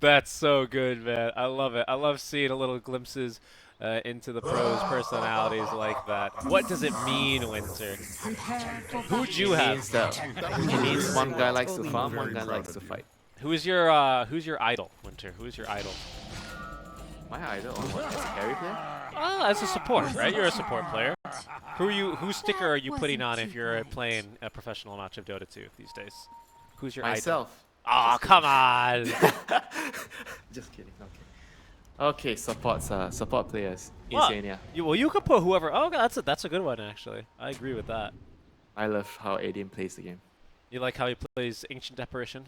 That's so good, man. I love it. I love seeing a little glimpses into the pros' personalities like that. What does it mean, Winter? Who'd you It have? means that it means one guy likes to farm, one guy likes to fight. Who's your idol, Winter? Who's your idol? My idol, what, as a carry player? As a support, right? You're a support player. Whose sticker are you putting on if you're playing a professional match of Dota 2 these days? Who's your idol? Myself. Oh, come on. Just kidding. Okay. Okay, support players. Well, Insania. you could put whoever. Oh, that's a good one actually. I agree with that. I love how Aiden plays the game. You like how he plays Ancient Apparition?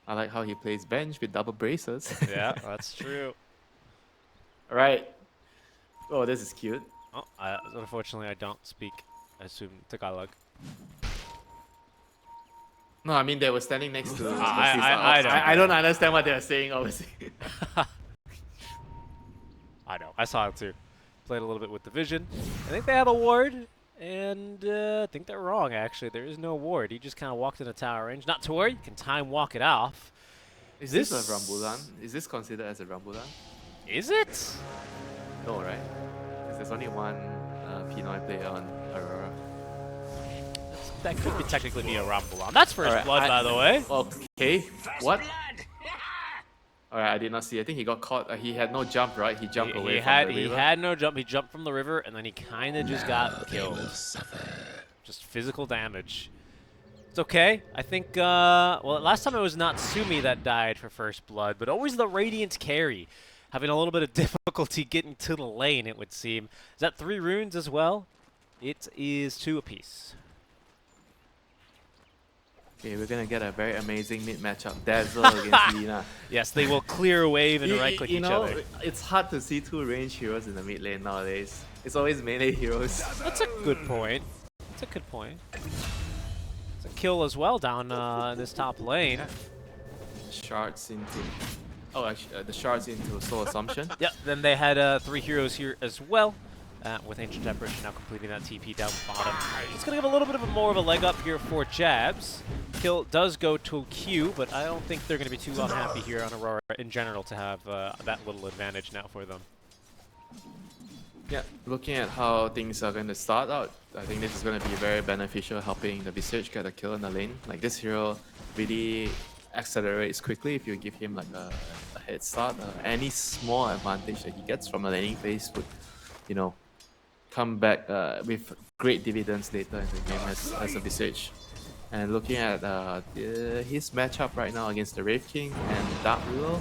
I like how he plays bench with double braces. Yeah, that's true. Alright. Oh, this is cute. Oh, unfortunately, I don't speak, I assume, Tagalog. No, I mean they were standing next to. I don't understand what they were saying, obviously. I know. I saw it too. Played a little bit with the vision. I think they have a ward, and I think they're wrong, actually. There is no ward. He just kind of walked into tower range. Not to worry. You can time walk it off. Is this a Rambulan? Is this considered as a Rambulan? Is it? No, right? Because there's only one Pinoy player on Aurora. That could be technically be a Rambulan. That's first blood, by the way. Okay. What? Alright, I did not see. I think he got caught. He had no jump, right? He jumped away from the river. He had no jump. He jumped from the river, and then he kind of just got killed. Just physical damage. It's okay. I think, well, last time it was Natsumi that died for first blood, but always the Radiant carry. Having a little bit of difficulty getting to the lane, it would seem. Is that 3 runes as well? It is 2 apiece. Okay, we're gonna get a very amazing mid matchup. Dazzle against Lina. Yes, they will clear a wave and right-click each other. It's hard to see 2 range heroes in the mid lane nowadays. It's always melee heroes. That's a good point. That's a good point. It's a kill as well down in this top lane. Shards into... Oh, actually, the shards into Soul Assumption. Yep, then they had 3 heroes here as well. With Ancient Apparition now completing that TP down bottom. It's going to give a little bit of more of a leg up here for Jabs. Kill does go to Q, but I don't think they're going to be too unhappy here on Aurora in general to have that little advantage now for them. Yeah, looking at how things are going to start out, I think this is going to be very beneficial, helping the Visage get a kill in the lane. Like, this hero really accelerates quickly if you give him like a head start. Any small advantage that he gets from a laning phase would, you know, come back with great dividends later in the game as a Visage. And looking at his matchup right now against the Wraith King and Dark Ruler,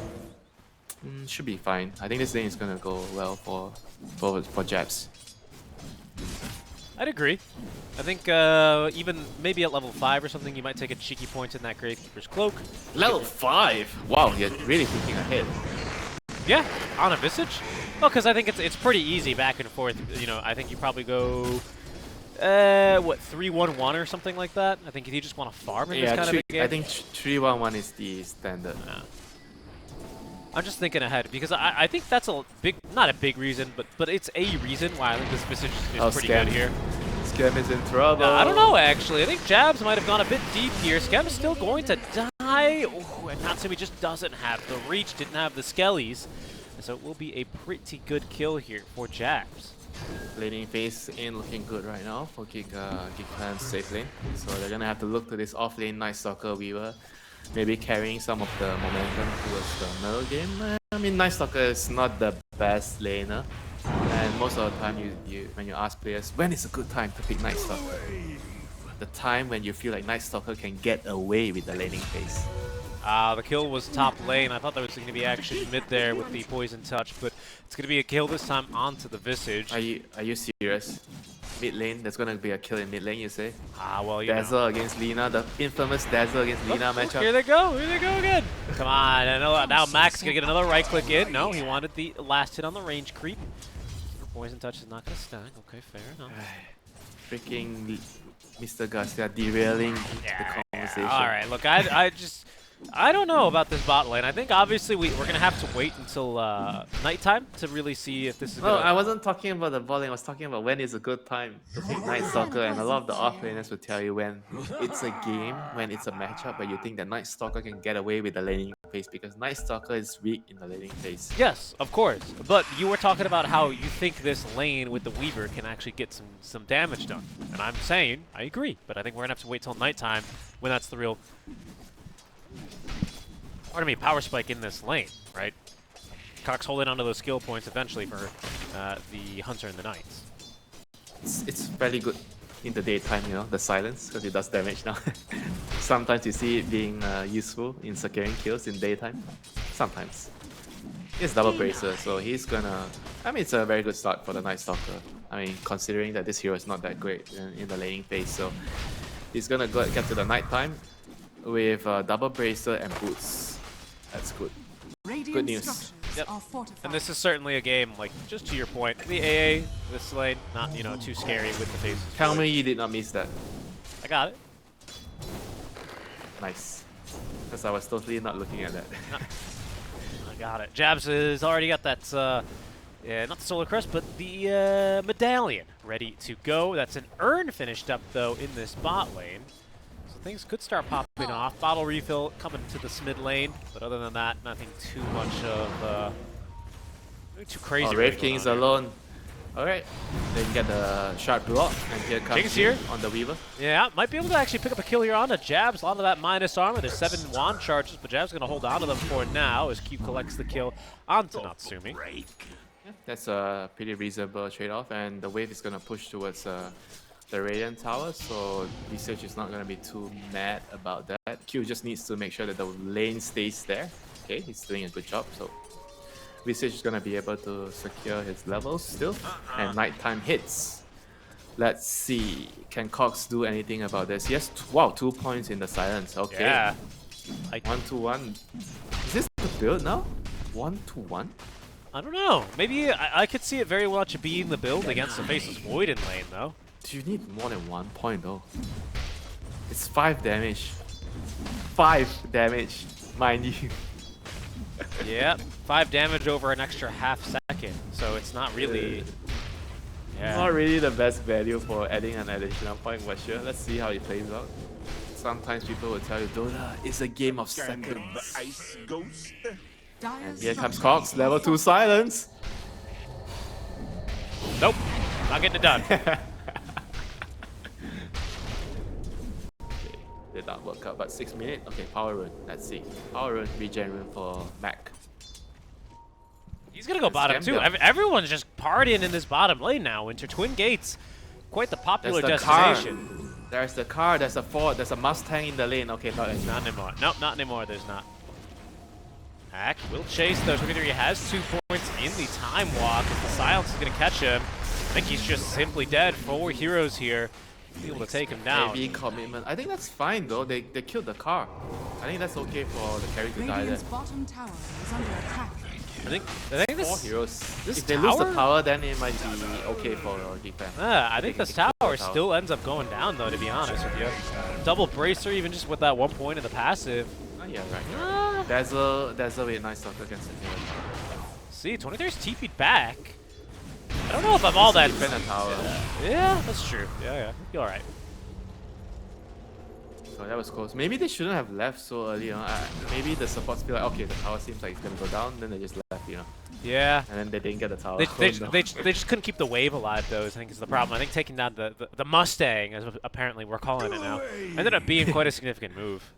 should be fine. I think this lane is gonna go well for Jabs. I'd agree. I think even maybe at level 5 or something, you might take a cheeky point in that Gravekeeper's Cloak. Level 5? Wow, you're really thinking ahead. Yeah, on a Visage. Well, because I think it's pretty easy back and forth. You know, I think you probably go, what, 3-1-1 or something like that? I think if you just want to farm in this kind of a game. I think 3-1-1 is the standard. Yeah. I'm just thinking ahead, because I think that's a big, not a big reason, but it's a reason why I think this Visage is pretty good here. Scam is in trouble. I don't know, actually. I think Jabs might have gone a bit deep here. Scam is still going to die. Ooh, and Natsumi just doesn't have the reach, didn't have the skellies. So it will be a pretty good kill here for Jabs. Laning phase ain't looking good right now for Geek Clan's safe lane. So they're gonna have to look to this off lane Night Stalker Weaver, maybe carrying some of the momentum towards the middle game. I mean, Night Stalker is not the best laner, and most of the time when you ask players when is a good time to pick Night Stalker, the time when you feel like Night Stalker can get away with the laning phase. The kill was top lane. I thought there was going to be action mid there with the Poison Touch, but it's going to be a kill this time onto the Visage. Are you serious? Mid lane, there's going to be a kill in mid lane, you say? Well, you Dazzle know. Against Lina, the infamous Dazzle against Lina matchup. Here they go again. Come on, I know, now Max is going to get another right click in. No, he wanted the last hit on the range creep. Poison Touch is not going to stack. Okay, fair enough. Freaking Mr. Garcia derailing the conversation. All right, look, I just... I don't know about this bot lane. I think obviously we're going to have to wait until nighttime to really see if this is No, going I wasn't talking about the bowling. I was talking about when is a good time to pick Night Stalker, and a lot of the offlaners will tell you when it's a game, when it's a matchup, where you think that Night Stalker can get away with the laning phase because Night Stalker is weak in the laning phase. Yes, of course. But you were talking about how you think this lane with the Weaver can actually get some damage done. And I'm saying, I agree. But I think we're going to have to wait till nighttime when that's the real, pardon me, power spike in this lane, right? Cox holding onto those skill points eventually for the Hunter and the Knights. It's fairly good in the daytime, you know, the silence, because it does damage now. Sometimes you see it being useful in securing kills in daytime. Sometimes. It's double bracer, so he's gonna... I mean, it's a very good start for the Night Stalker. I mean, considering that this hero is not that great in the laning phase, so he's gonna get to the nighttime with double bracer and boots. That's good. Good news. Yep. And this is certainly a game, like, just to your point, the AA, this lane, not, you know, too scary with the faces. Tell me you did not miss that. I got it. Nice. Because I was totally not looking at that. I got it. Jabs has already got that, yeah, not the Solar Crest, but the Medallion ready to go. That's an urn finished up, though, in this bot lane. So things could start popping off. Bottle refill coming to this mid lane, but other than that, nothing too much of, too crazy. Oh, Wraith King's alone. Alright, then get the shard block, and here comes King's here on the Weaver. Yeah, might be able to actually pick up a kill here on the Jabs. A lot of that minus armor. There's 7 wand charges, but Jabs going to hold on to them for now as Cube collects the kill onto Natsumi. Yeah, that's a pretty reasonable trade-off, and the wave is going to push towards the Radiant Tower, so Research is not going to be too mad about that. Q just needs to make sure that the lane stays there. Okay, he's doing a good job, so Research is going to be able to secure his levels still, and nighttime hits. Let's see, can Cox do anything about this? Yes, wow, 2 points in the silence, okay. Yeah. 1-1. Is this the build now? 1-1? I don't know. Maybe I could see it very much being the build against the Faceless Void in lane, though. Do you need more than 1 point though? It's 5 damage. 5 damage, mind you. Yeah, 5 damage over an extra half second, so it's not really... Yeah. Not really the best value for adding an additional point, but sure, let's see how it plays out. Sometimes people will tell you, Dota is a game of seconds. And here comes Cox, level 2 silence. Nope, not getting it done. Did not work out, but 6 minutes. Okay, power rune. Let's see. Power rune, regen rune for Mac. He's gonna go bottom too. Everyone's just partying in this bottom lane now. Into Twin Gates, quite the popular destination. Car. There's the car, there's a Ford, there's a Mustang in the lane. Okay, not anymore. Not anymore. Nope, not anymore. There's not. Hack will chase though. 23 has 2 points in the time walk. If the silence is gonna catch him, I think he's just simply dead. 4 heroes here. Be able to take him down. Maybe commitment. I think that's fine though. They killed the car. I think that's okay for the carry to die there. Bottom tower is under attack. I think this 4 heroes. this If they lose the tower? tower, then it might be okay for your defense. I think this tower still ends up going down though, to be honest with you. Double bracer, even just with that 1 point in the passive. Oh, yeah, right. Dazzle with nice stuff against the hero. See, 23's TP'd back. I don't know if I'm all that. Defend the tower. Yeah, that's true. Yeah. You're alright. So that was close. Maybe they shouldn't have left so early. You know? Maybe the supports feel like, okay, the tower seems like it's gonna go down, then they just left, you know. Yeah. And then they didn't get the tower. They just couldn't keep the wave alive, though, I think is the problem. I think taking down the Mustang, as apparently we're calling it now, ended up being quite a significant move.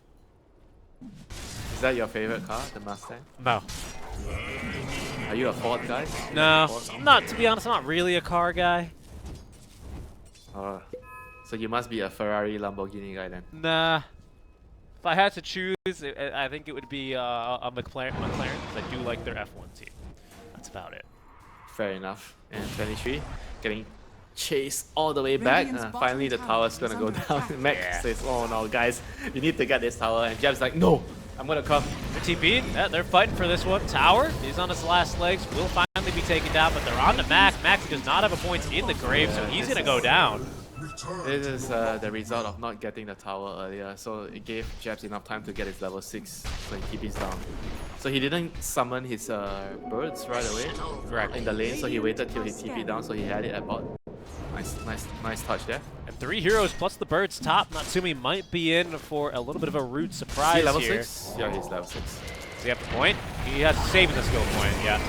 Is that your favorite car, the Mustang? No. Are you a Ford guy? No. I'm not, to be honest, I'm not really a car guy. So you must be a Ferrari Lamborghini guy then. Nah. If I had to choose, I think it would be a McLaren. I do like their F1 team. That's about it. Fair enough. And 23, getting chased all the way back. Finally the tower's gonna go down. Mac says, oh no guys, you need to get this tower. And Jab's like, no, I'm gonna come. They're TP'd. Yeah, they're fighting for this one. Tower, he's on his last legs. Will finally be taken down, but they're on to Mac. Mac does not have a point in the grave, so he's gonna go down. This is the result of not getting the tower earlier, so it gave Jabs enough time to get his level 6, so he TP's down. So he didn't summon his birds right away in the lane, so he waited till he TP down, so he had it at bot. Nice touch there. And 3 heroes plus the birds top. Natsumi might be in for a little bit of a rude surprise Is he level here. 6? Yeah, he's level 6. Does he have the point? He has to save the skill point, yeah.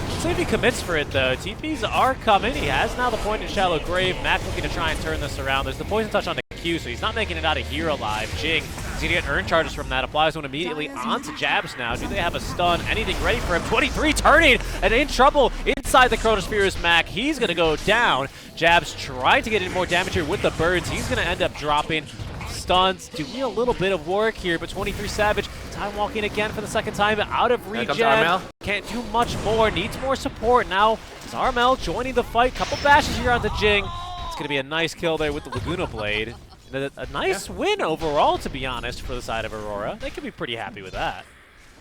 Let's see if he commits for it, though. TPs are coming. He has now the point in Shallow Grave. Mac looking to try and turn this around. There's the poison touch on the Q, so he's not making it out of here alive. Jing is going to get urn charges from that. Applies one immediately onto Jabs now. Do they have a stun? Anything ready for him? 23 turning and in trouble inside the Chronosphere is Mac. He's going to go down. Jabs trying to get in more damage here with the birds. He's going to end up dropping. Stuns doing a little bit of work here, but 23 Savage time walking again for the second time out of regen. Can't do much more, needs more support. Now is Armel joining the fight. Couple bashes here onto Jing. It's going to be a nice kill there with the Laguna Blade. And a nice win overall, to be honest, for the side of Aurora. They could be pretty happy with that.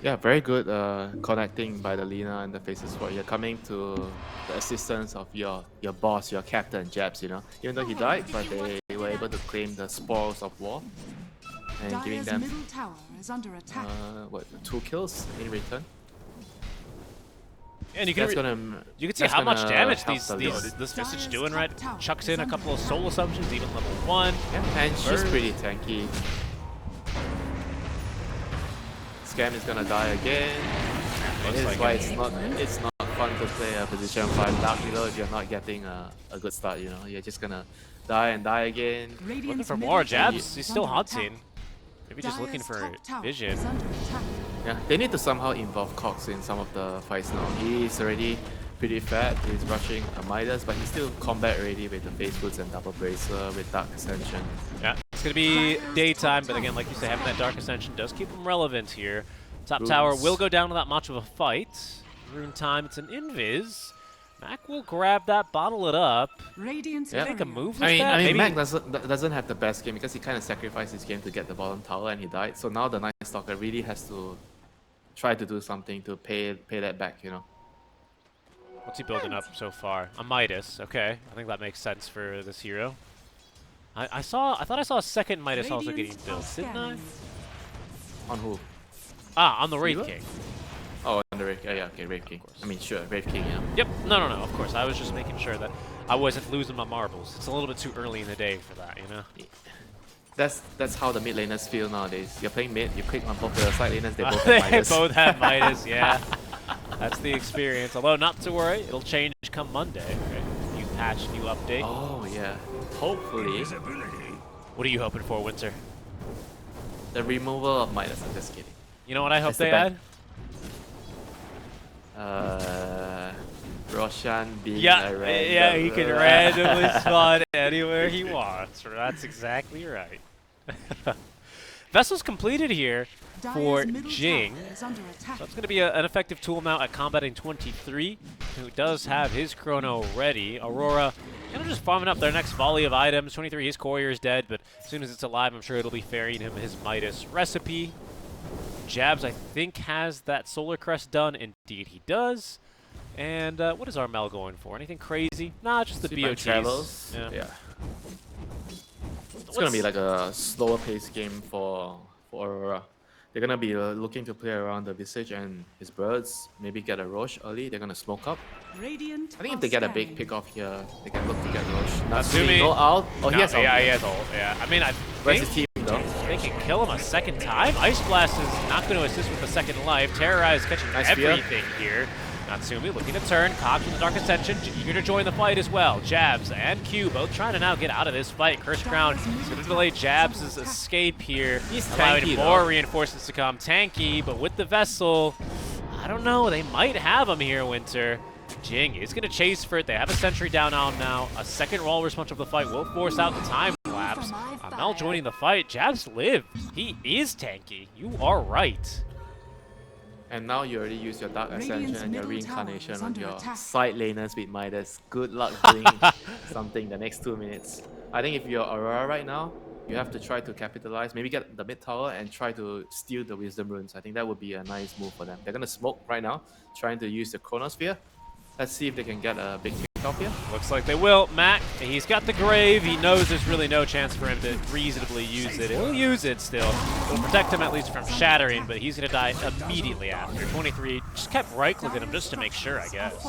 Yeah, very good connecting by the Lina and the Faces Squad. You're coming to the assistance of your boss, your captain, Jabs, you know. Even though he died, but they were able to claim the spoils of war and giving them middle tower is under attack. 2 kills in return. And you can see how much damage this Visage doing, right? Chucks in a couple of soul assumptions, even level 1. Yeah, and she's pretty tanky. Scam is gonna die again. And this is why it's not fun to play a position 5 Dark Below if you're not getting a good start, you know. You're just gonna die and die again. Looking for more Jabs, he's still hunting. Maybe just looking for vision. Yeah, they need to somehow involve Cox in some of the fights now. He's already pretty fat, he's rushing a Midas, but he's still combat ready with the Face Boots and Double Bracer with Dark Ascension. Yeah, it's going to be daytime, but again, like you say, having that Dark Ascension does keep him relevant here. Top Runes. tower will go down without much of a fight. Rune time, it's an invis. Mac will grab that, bottle it up. Radiant's Make a move with I that? mean, Maybe Mac doesn't have the best game because he kind of sacrificed his game to get the bottom tower and he died. So now the Night Stalker really has to try to do something to pay that back, you know. What's he building up so far? A Midas, okay. I think that makes sense for this hero. I thought I saw a second Midas also getting built, didn't I? On who? Ah, on the Wraith Eva? King. Oh, on the Wraith King. Yeah, okay, Wraith King. I mean, sure, Wraith King, yeah. Yep, no, of course. I was just making sure that I wasn't losing my marbles. It's a little bit too early in the day for that, you know? That's how the mid laners feel nowadays. You're playing mid, you click on both the side laners, they both have They Midas. both have Midas, yeah. That's the experience. Although, not to worry, it'll change come Monday. Okay? New patch, new update. Oh, yeah. Hopefully, What are you hoping for, Winter? the removal of Midas. I'm just kidding. You know what I hope That's the they bad- add? Roshan being Yeah, a random. yeah, he can randomly spawn anywhere he wants. That's exactly right. Vessel's completed here for Jing. So it's going to be an effective tool now at combating 23, who does have his chrono ready. Aurora kind of just farming up their next volley of items. 23, his courier is dead, but as soon as it's alive, I'm sure it'll be ferrying him his Midas recipe. Jabs, I think, has that Solar Crest done. Indeed, he does. And what is Armel going for? Anything crazy? Nah, just the BOTs. Travels. Yeah. It's gonna be like a slower paced game for Aurora. They're gonna be looking to play around the Visage and his birds. Maybe get a Roche early. They're gonna smoke up. I think if they get a big pick off here, they can look to get Roche. Natsumi. Go out. Oh, No, he has ult. yeah, he has ult. Yeah, I mean, I Where's think his team though? they can kill him a second time. Ice Blast is not going to assist with the second life. Terrorize catching Nice spear. everything here. Natsumi looking to turn. Cox with the Dark Ascension, eager to join the fight as well. Jabs and Q both trying to now get out of this fight. Curse Crown is going to delay Jabs' escape here. He's allowing tanky, more though. reinforcements to come. Tanky, but with the Vessel, I don't know. They might have him here, Winter. Jing is going to chase for it. They have a sentry down on now. A second roll response of the fight will force out the time lapse. Amel joining the fight. Jabs lived. He is tanky. You are right. And now you already use your Dark Ascension and your Reincarnation on your side laners with Midas. Good luck doing something the next 2 minutes. I think if you're Aurora right now, you have to try to capitalize. Maybe get the mid tower and try to steal the Wisdom Runes. I think that would be a nice move for them. They're going to smoke right now, trying to use the Chronosphere. Let's see if they can get a big pick off here? Looks like they will. Mac, he's got the Grave. He knows there's really no chance for him to reasonably use it. He'll use it still. It'll protect him at least from shattering, but he's going to die immediately after. 23 just kept right-clicking him just to make sure, I guess.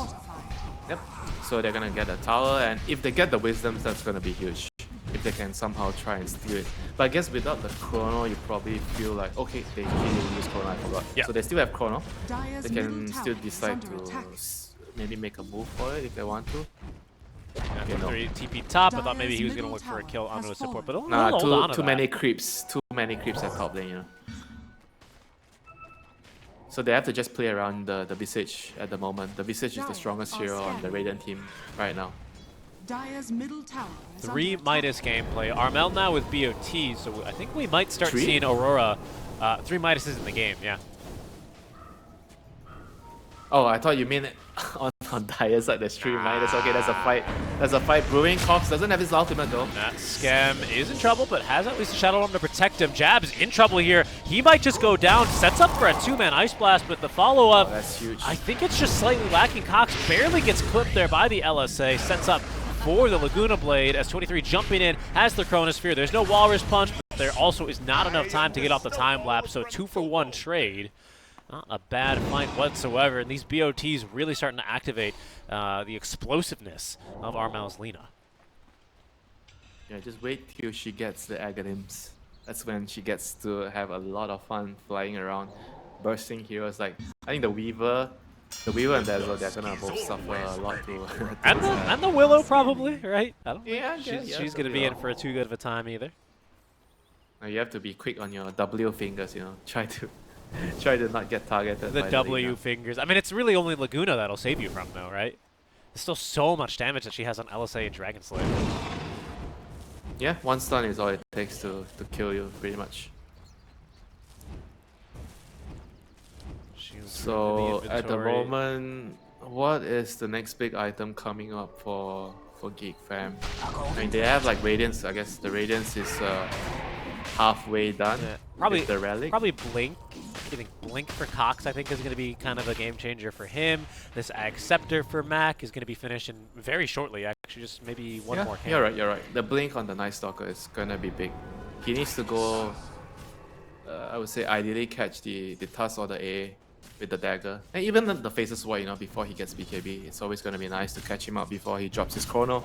Yep. So they're gonna get a tower, and if they get the wisdoms, that's gonna be huge. If they can somehow try and steal it. But I guess without the chrono, you probably feel like, okay, they didn't use chrono, I forgot. Yeah. So they still have chrono. Dire's They middle can tower still is decide under to attack. maybe make a move for it if they want to. Yeah, You know. 3 TP top. I thought Dire's maybe he was going to middle look for a tower kill onto has a support, but fallen. he'll hold on to Too that. many creeps. Too many creeps at top lane, you know. So they have to just play around the Visage at the moment. The Visage is the strongest hero on the Radiant team right now. Dire's middle tower is 3 under Midas gameplay. Armel now with BOT, so I think we might start 3? seeing Aurora. 3 Midases in the game, yeah. Oh, I thought you mean it on Dire's side. There's 3 minus. Okay, there's a fight. There's a fight brewing. Cox doesn't have his ultimate though. That Scam is in trouble, but has at least a Shadow Arm to protect him. Jab's in trouble here. He might just go down. Sets up for a 2-man Ice Blast, but the follow-up, Oh, that's huge. I think it's just slightly lacking. Cox barely gets clipped there by the LSA. Sets up for the Laguna Blade as 23 jumping in, has the Chronosphere. There's no Walrus Punch, but there also is not enough time to get off the time lapse, so 2-for-1 trade. Not a bad fight whatsoever, and these BOTs really starting to activate the explosiveness of Armel's Lina. Yeah, just wait till she gets the Aghanim's. That's when she gets to have a lot of fun flying around, bursting heroes. Like I think the Weaver and Dazzle, they're gonna both suffer a lot to. And the Willow probably, right? I don't Yeah, think yeah, she's the gonna be in Willow. for too good of a time either. Now you have to be quick on your W fingers, you know. Try to not get targeted. The by W Lina. fingers. I mean, it's really only Laguna that'll save you from, though, right? There's still so much damage that she has on LSA and Dragon Slayer. Yeah, one stun is all it takes to kill you, pretty much. So at the moment, what is the next big item coming up for Geek fam? I mean, they have like Radiance. I guess the Radiance is halfway done. Yeah, probably with the relic. Probably Blink. What do you think? Blink for Cox, I think, is going to be kind of a game changer for him. This Ag Scepter for Mac is going to be finishing very shortly. Actually, just maybe one more. You're right. You're right. The blink on the Night Stalker is gonna be big. He needs to go. I would say ideally catch the Tusk or the A with the dagger, and even the Faceless Void. You know, before he gets BKB, it's always gonna be nice to catch him up before he drops his chrono.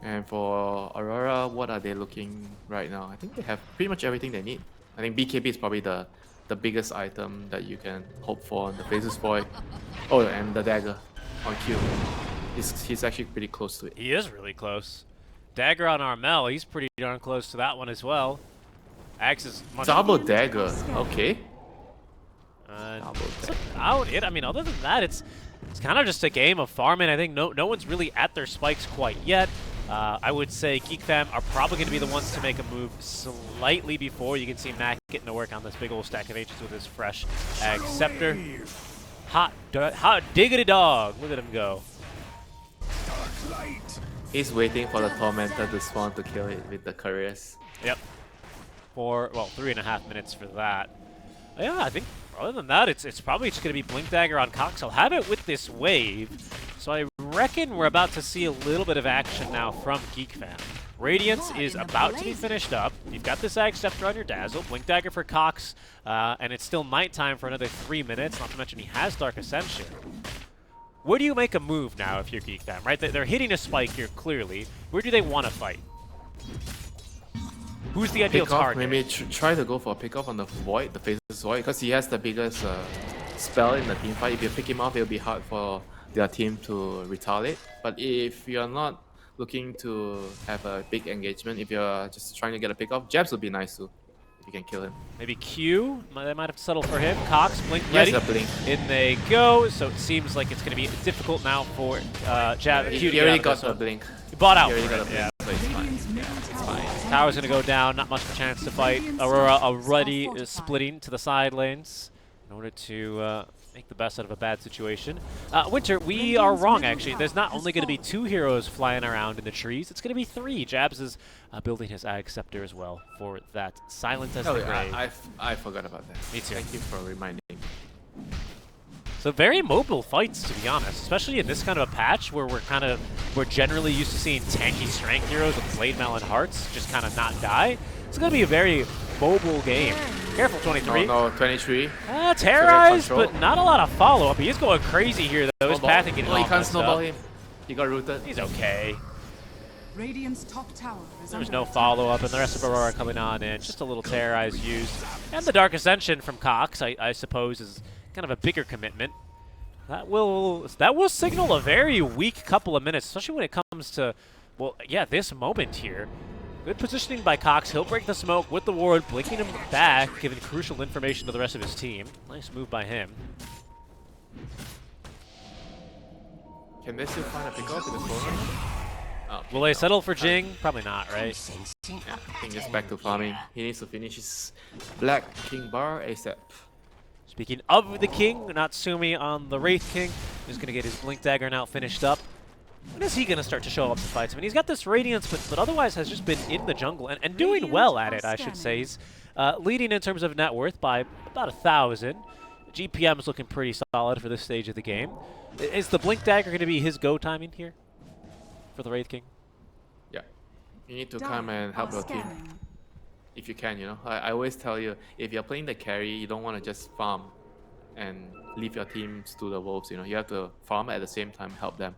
And for Aurora, what are they looking right now? I think they have pretty much everything they need. I think BKB is probably the biggest item that you can hope for on the Faceless Void. Oh, and the dagger on Q. He's actually pretty close to it. He is really close. Dagger on Armel, he's pretty darn close to that one as well. Axe is much Double dagger, okay. Double dagger. about it. I mean, other than that, it's kind of just a game of farming. I think no one's really at their spikes quite yet. I would say Geek fam are probably going to be the ones to make a move slightly before. You can see Mac getting to work on this big old stack of H's with his fresh Ag Scepter. Hot diggity dog. Look at him go. He's waiting for the Tormentor to spawn to kill it with the couriers. Yep. For, well, 3.5 minutes for that. Yeah, I think other than that, it's probably just going to be Blink Dagger on Cox. I'll have it with this wave. So I reckon we're about to see a little bit of action now from Geek fam. Radiance is about to be finished up. You've got this Ag Scepter on your Dazzle, Blink Dagger for Cox, and it's still nighttime for another 3 minutes, not to mention he has Dark Ascension. Where do you make a move now if you're Geek fam, right? They're hitting a spike here, clearly. Where do they want to fight? Who's the ideal Pick off, target? maybe try to go for a pick off on the Void, the Faceless Void, because he has the biggest spell in the team fight. If you pick him off, it'll be hard for their team to retaliate. But if you're not looking to have a big engagement, if you're just trying to get a pick off, jabs would be nice too. If you can kill him. Maybe Q, they might have to settle for him. Cox, Blink Yes, ready. a blink. In they go, so it seems like it's going to be difficult now for Q to He get already out of got this the one. blink. He bought out He already for got it, a yeah. blink, so it's fine. Radiant's middle tower is under Tower's going to go attack. down, not much of a chance to fight. Aurora already is splitting to the side lanes in order to make the best out of a bad situation. Winter, we are wrong actually. There's not only going to be 2 heroes flying around in the trees, it's going to be 3. Jabs is building his Ag Scepter as well for that silent as Oh, the yeah, grave. I forgot about that. Me too. Thank you for reminding me. So very mobile fights, to be honest, especially in this kind of a patch where we're generally used to seeing tanky strength heroes with Blade Mail and Hearts just kind of not die. It's going to be a very mobile game. Careful, 23. Oh no, 23. Terrorized, control. but not a lot of follow-up. He is going crazy here, though. His path is getting Oh, all he can't messed snowball up. him. He got rooted. He's okay. Radiant's top tower is There's under no attack. follow-up, and the rest of Aurora coming on in. Just a little Terrorize used. And the Dark Ascension from Cox, I suppose, is kind of a bigger commitment. That will signal a very weak couple of minutes, especially when it comes to, well, yeah, this moment here. Good positioning by Cox. He'll break the smoke with the ward, blinking him back, giving crucial information to the rest of his team. Nice move by him. Can they still find a pick up in the corner? Oh, Will they settle for Jing? Probably not, right? yeah, I think it's back to farming. He needs to finish his Black King bar ASAP. Speaking of the King, Natsumi on the Wraith King is going to get his Blink Dagger now finished up. When is he going to start to show up to fights? I mean, he's got this Radiance, but otherwise has just been in the jungle and doing well at it, I should say. He's leading in terms of net worth by about 1,000. GPM is looking pretty solid for this stage of the game. Is the Blink Dagger going to be his go timing here for the Wraith King? Yeah. You need to come and help your team. If you can, you know. I always tell you, if you're playing the carry, you don't want to just farm and leave your teams to the wolves, you know. You have to farm at the same time, help them.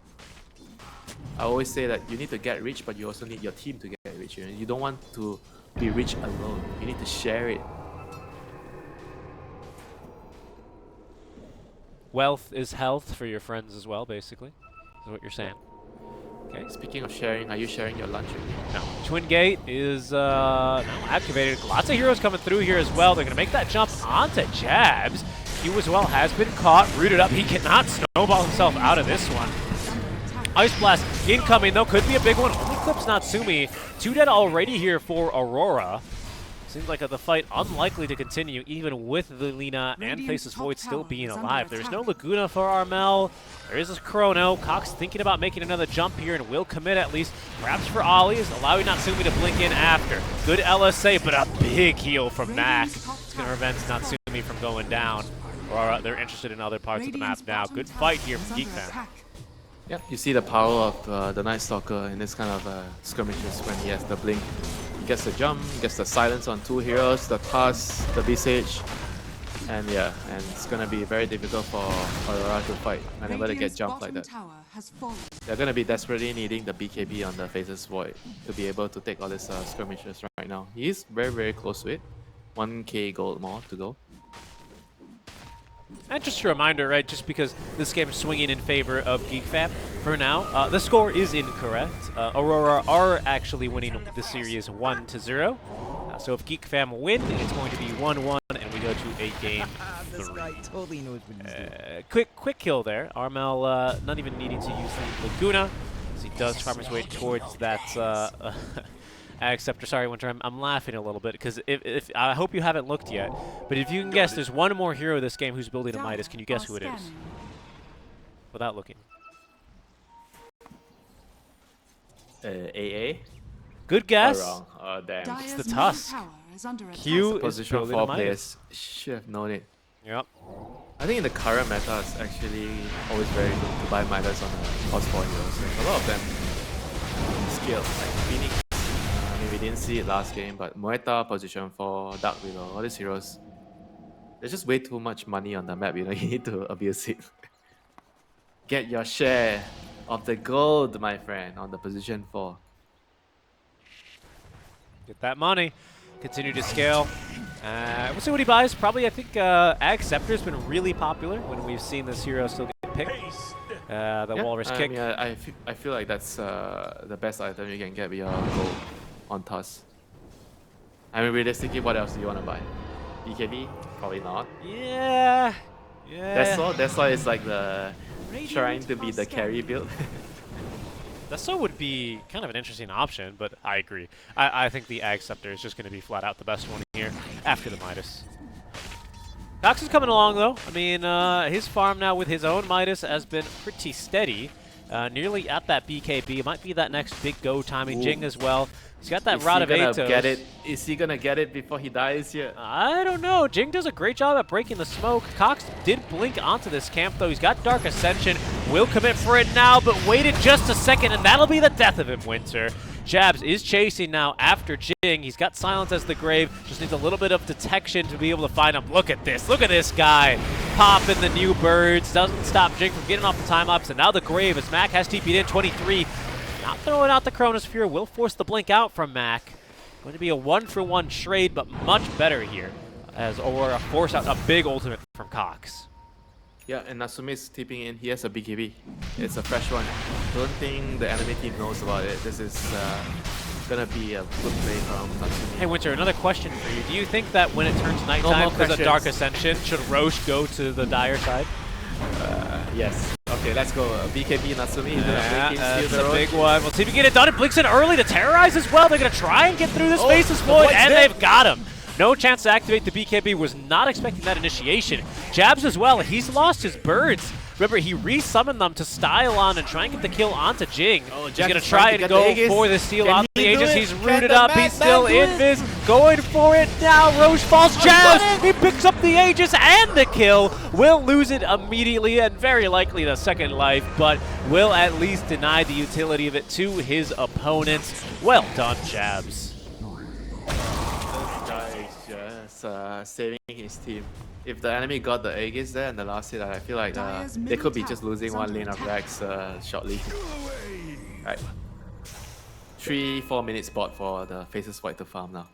I always say that you need to get rich, but you also need your team to get rich. You know? You don't want to be rich alone. You need to share it. Wealth is health for your friends as well, basically, is what you're saying. Okay. Speaking of sharing, are you sharing your lunch with me? No. Twin Gate is now activated. Lots of heroes coming through here as well. They're going to make that jump onto Jabs. Q as well has been caught, rooted up. He cannot snowball himself out of this one. Ice Blast incoming, though. Could be a big one. Only clips Natsumi. 2 dead already here for Aurora. Seems like the fight unlikely to continue, even with the Lina and Faceless Void still being alive. There's no Laguna for Armel. There is this Chrono. Cox thinking about making another jump here and will commit at least. Perhaps for Ollie is allowing Natsumi to blink in after. Good LSA, but a big heal from Mac. It's going to prevent Natsumi from going down. Aurora, they're interested in other parts of the map now. Good fight here from Geek Fam. Yeah, you see the power of the Night Stalker in this kind of skirmishes when he has the blink. He gets the jump, gets the silence on 2 heroes, the pass, the visage, and yeah, and it's gonna be very difficult for Aurora to fight whenever they get jumped like that. They're gonna be desperately needing the BKB on the Faceless Void to be able to take all these skirmishes right now. He is very, very close to it. 1k gold more to go. And just a reminder, right, just because this game is swinging in favor of Geek Fam for now, the score is incorrect. Aurora are actually winning the series 1-0. So if Geek Fam win, it's going to be 1-1, and we go to a game 3. This guy totally knows what he's doing. Quick kill there. Armel not even needing to use the Laguna, as he does farm his way towards that Acceptor. Sorry, Winter, I'm laughing a little bit because if I hope you haven't looked yet, but if you can guess, there's one more hero this game who's building a Midas. Can you guess who it is? Without looking. AA? Good guess. Oh, wrong. Oh, damn. It's the Tusk. Q is Position building 4 a Midas. players should have known it. Yep. I think in the current meta, it's actually always very good to buy Midas on the cost 4 heroes. Like, a lot of them skilled, like Phoenix. I mean, we didn't see it last game, but Moeta, position 4, Dark Widow, all these heroes. There's just way too much money on the map, you know, you need to abuse it. Get your share of the gold, my friend, on the position 4. Get that money. Continue to scale. We'll see what he buys. Probably, I think, Acceptor's been really popular when we've seen this hero still get picked. The Walrus I kick. mean, I feel like that's the best item you can get with your gold on Tusk. I mean, realistically, what else do you want to buy? BKB? Probably not. Yeah. That's why it's like the trying to be the carry build. Deso would be kind of an interesting option, but I agree. I think the Acceptor is just going to be flat out the best one here after the Midas. Cox is coming along, though. I mean, his farm now with his own Midas has been pretty steady. Nearly at that BKB. It might be that next big go timing. Jing as well. He's got that Is rod he of gonna Atos. get it? Is he gonna get it before he dies here? I don't know. Jing does a great job at breaking the smoke. Cox did blink onto this camp, though. He's got Dark Ascension. Will commit for it now, but waited just a second, and that'll be the death of him, Winter. Jabs is chasing now after Jing. He's got Silence as the Grave. Just needs a little bit of detection to be able to find him. Look at this. Look at this guy. Popping the new birds. Doesn't stop Jing from getting off the time-ups. And now the Grave as Mac has TP'd in 23. Not throwing out the Chronosphere. Will force the blink out from Mac. Going to be a 1-for-1 trade, but much better here as Aurora force out a big ultimate from Cox. Yeah, and Natsume's tipping in. He has a BKB. It's a fresh one. Don't think the enemy team knows about it. This is gonna be a good play from Natsume. Hey Winter, another question for you. Do you think that when it turns nighttime because of questions. Dark Ascension, should Roche go to the Dire side? Yes. Okay, let's go. BKB Natsume. He's gonna Yeah, blink in, that's steal the a road. big one. We'll see if we can get it done. It blinks in early to terrorize as well. They're going to try and get through this Faceless Void, Void's and dead. they've got him. No chance to activate the BKB. Was not expecting that initiation. Jabs as well. He's lost his birds. Remember, he resummoned them to style on and try and get the kill onto Jing. Oh, He's Jack going to is try trying to and get go the Aegis. for the steal Can on he the do Aegis. it? He's Can rooted the up. Mad He's still Man do it? invis. Going for it now. Roche falls. Jabs. He picks up the Aegis and the kill. Will lose it immediately and very likely the second life, but will at least deny the utility of it to his opponent. Well done, Jabs. This guy is just saving his team. If the enemy got the Aegis there and the last hit, I feel like Dire's they could be middle just tower losing is one under lane of attack. Rex shortly. Right. 3-4 minutes bot for the Faceless Void to farm now.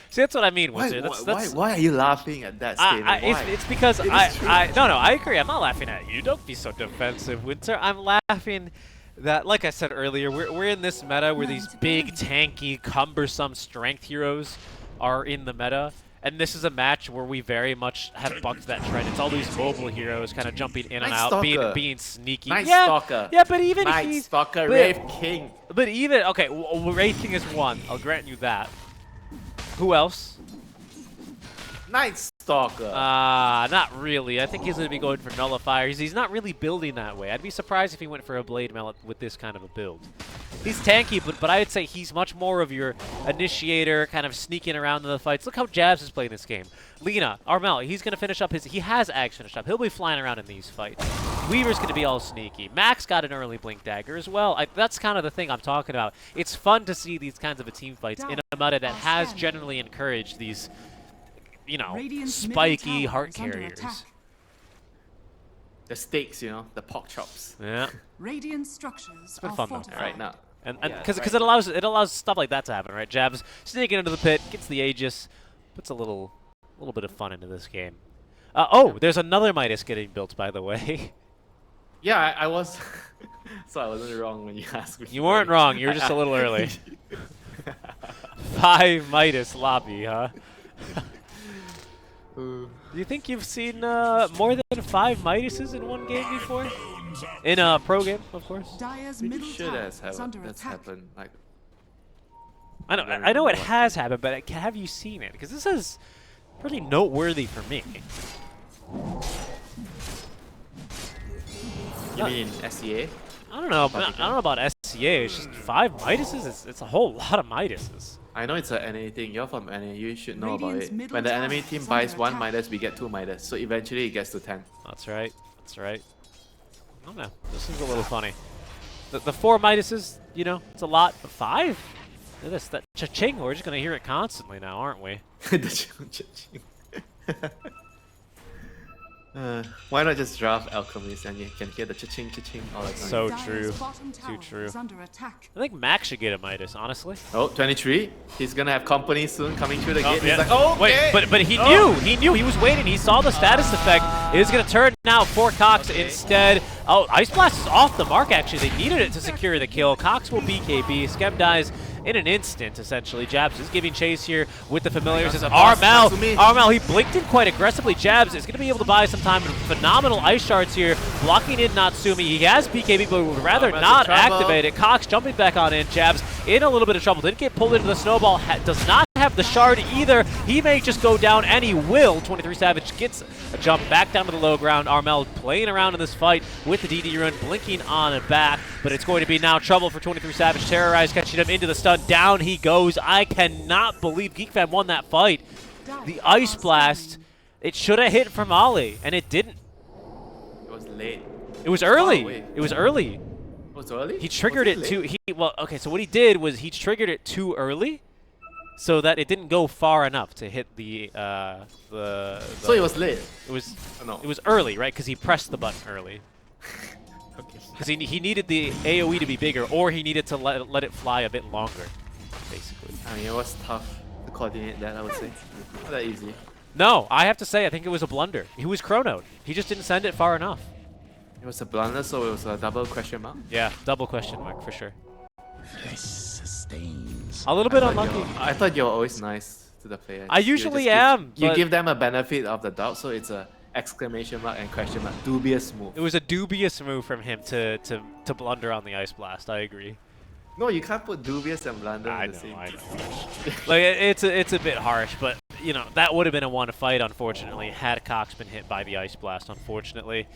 See, that's what I mean, Why, Winter. why are you laughing at that statement? Why? It's because It is true. no, I agree. I'm not laughing at you. Don't be so defensive, Winter. I'm laughing that, like I said earlier, we're in this meta where these big, tanky, cumbersome strength heroes are in the meta. And this is a match where we very much have bucked that trend. It's all these mobile heroes kind of jumping in and Night out, Stalker. being sneaky. Night yeah, Stalker. yeah, but even Night he's Stalker, but- Rave King. But even okay, Wraith King is one. I'll grant you that. Who else? Night Stalker. Not really. I think he's going to be going for nullifiers. He's not really building that way. I'd be surprised if he went for a Blade Mallet with this kind of a build. He's tanky, but I'd say he's much more of your initiator, kind of sneaking around in the fights. Look how Jabs is playing this game. Lina, Armel, he's going to finish up his... He has Ags finished up. He'll be flying around in these fights. Weaver's going to be all sneaky. Max got an early Blink Dagger as well. That's kind of the thing I'm talking about. It's fun to see these kinds of team fights in a meta that has generally encouraged these, you know, Radiant's middle spiky tower heart is under carriers. attack. The steaks, you know, the pork chops. Yeah. Radiant structures been are fun though. fortified. Right now. And Yeah, because right. it allows stuff like that to happen, right? Jabs sneaking into the pit, gets the Aegis, puts a little bit of fun into this game. Oh, there's another Midas getting built, by the way. Yeah, I was. So I wasn't wrong when you asked me. You weren't wrong. You were just a little early. 5 Midas lobby, huh? Do you think you've seen more than 5 Midases in one game before? In a pro game, of course. Dire's Pretty middle sure tower that's is under that's attack. happened. Like, I know it has happened, but have you seen it? Because this is pretty noteworthy for me. you mean SEA? I don't know. I don't know about SCA. It's just 5 Midases. It's a whole lot of Midases. I know it's a NA thing. You're from NA. You should know about Radiant's it. middle When the tower enemy is team under buys 1 attack. Midas, we get 2 Midas. So eventually it gets to 10. That's right. That's right. I don't know. This is a little funny. The 4 Midases, you know, it's a lot. But 5? Look at this. That cha-ching. We're just going to hear it constantly now, aren't we? Why not just draft Alchemist and you can hear the cha-ching cha-ching all the time? So Dire's true. bottom Too tower true. is under attack. I think Max should get a Midas, honestly. Oh, 23. He's gonna have company soon coming through the gate. yeah. He's like, oh, okay. Wait, but he knew. He knew. He was waiting. He saw the status effect. It is going to turn now for Cox instead. Oh, Ice Blast is off the mark, actually. They needed it to secure the kill. Cox will BKB. Skem dies in an instant, essentially. Jabs is giving chase here with the familiars. As Armel, he blinked in quite aggressively. Jabs is going to be able to buy some time. Phenomenal ice shards here, blocking in Natsumi. He has BKB, but would rather Armel's not in trouble. activate it. Cox jumping back on in. Jabs in a little bit of trouble. Didn't get pulled into the snowball. Does not have the shard either. He may just go down, and he will. 23 Savage gets a jump back down to the low ground. Armel playing around in this fight with the DD run, blinking on and back, but it's going to be now trouble for 23 Savage. Terrorize catching him into the stun. Down he goes. I cannot believe Geek Fam won that fight. The Ice Blast, it should have hit from Ollie, and it didn't. It was late. It was early. Wait. It was early. Was it early? He triggered it too. Well, okay. So what he did was he triggered it too early, so that it didn't go far enough to hit the. So it was late. It was. Oh, no. It was early, right? Because he pressed the button early. Okay. Because he needed the AOE to be bigger, or he needed to let it fly a bit longer, basically. I mean, it was tough to coordinate that, I would say. Not that easy. No, I have to say, I think it was a blunder. He was chronoed. He just didn't send it far enough. It was a blunder, so it was a double question mark. Yeah, double question mark for sure. This sustains. A little bit unlucky. I thought you were always nice to the players. I usually am. You but give them a benefit of the doubt, so it's a exclamation mark and question mark. Dubious move. It was a dubious move from him to blunder on the Ice Blast. I agree. No, you can't put dubious and blunder I in the know, same. I know. Like it's a bit harsh, but you know that would have been a one fight. Unfortunately, had Cox been hit by the Ice Blast. Unfortunately,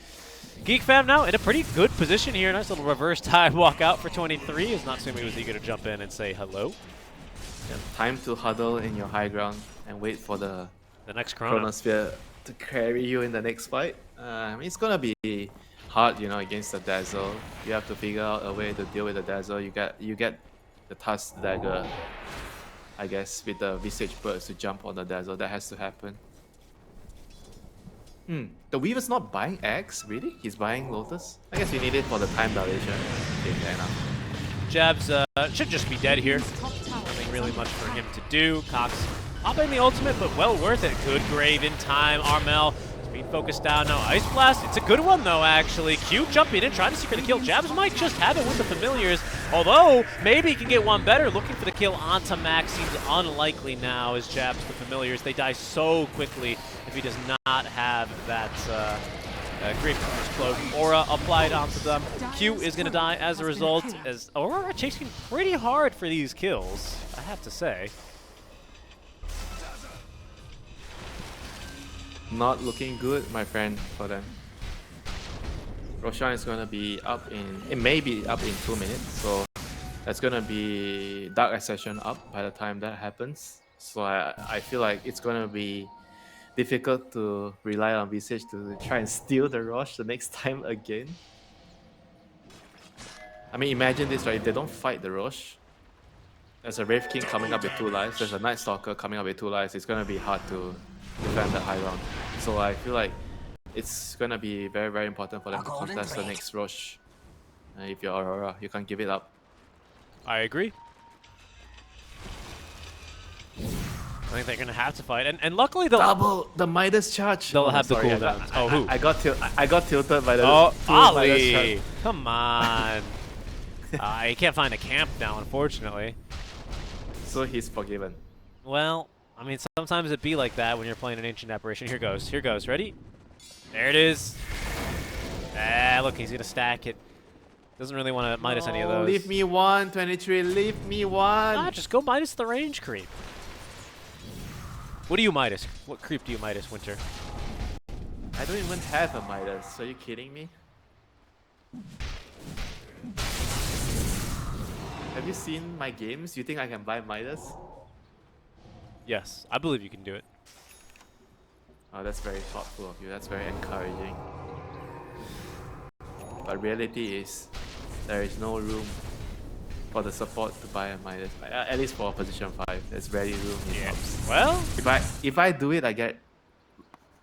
Geek Fam now in a pretty good position here. Nice little reverse time walk out for 23. Is not Sumi was eager to jump in and say hello. Yeah, time to huddle in your high ground and wait for the next chrono. Chronosphere to carry you in the next fight. I mean, it's gonna be hard, you know, against the Dazzle. You have to figure out a way to deal with the Dazzle. You get the Tusk Dagger, I guess, with the Visage Birds to jump on the Dazzle. That has to happen. The Weaver's not buying X, really? He's buying Lotus? I guess you need it for the time dilation. Okay, fair enough. Jabs should just be dead here. Nothing really much for him to do. Cox popping the ultimate, but well worth it. Good grave in time. Armel is being focused down now. Ice Blast, it's a good one though, actually. Q jumping in, trying to secure the kill. Jabs might just have it with the familiars, although maybe he can get one better. Looking for the kill onto Max seems unlikely now as Jabs the familiars. They die so quickly if he does not have that Great Hunter's Cloak. Aura applied onto them. Q is going to die as a result, as Aurora chasing pretty hard for these kills, I have to say. Not looking good, my friend, for them. Roshan is going to be up in... It may be up in 2 minutes, so that's going to be Dark Accession up by the time that happens. So I feel like it's going to be difficult to rely on Visage to try and steal the Rosh the next time again. I mean, imagine this, right? If they don't fight the Rosh, there's a Wraith King coming up with 2 lives, there's a Night Stalker coming up with 2 lives, it's going to be hard to defend the high ground. So I feel like it's going to be very, very important for them to contest the next Rosh. If you're Aurora, you can't give it up. I agree. I think they're going to have to fight, and luckily they'll... Double the Midas charge! They'll have the sorry, cooldowns. Oh, who? I got tilted by the Oh, two Midas Ollie! charge. Come on. You can't find a camp now, unfortunately. So he's forgiven. Well, I mean, sometimes it be like that when you're playing an Ancient Apparition. Here goes. Here goes. Ready? There it is. Ah, look, he's going to stack it. Doesn't really want to Midas any of those. Leave me one, 23. Leave me one. Ah, just go Midas the range creep. What do you Midas? What creep do you Midas, Winter? I don't even have a Midas. Are you kidding me? Have you seen my games? You think I can buy Midas? Yes, I believe you can do it. Oh, that's very thoughtful of you. That's very encouraging. But reality is, there is no room for the support to buy a Midas. At least for position 5, there's very room in tops. Well, If I do it, I get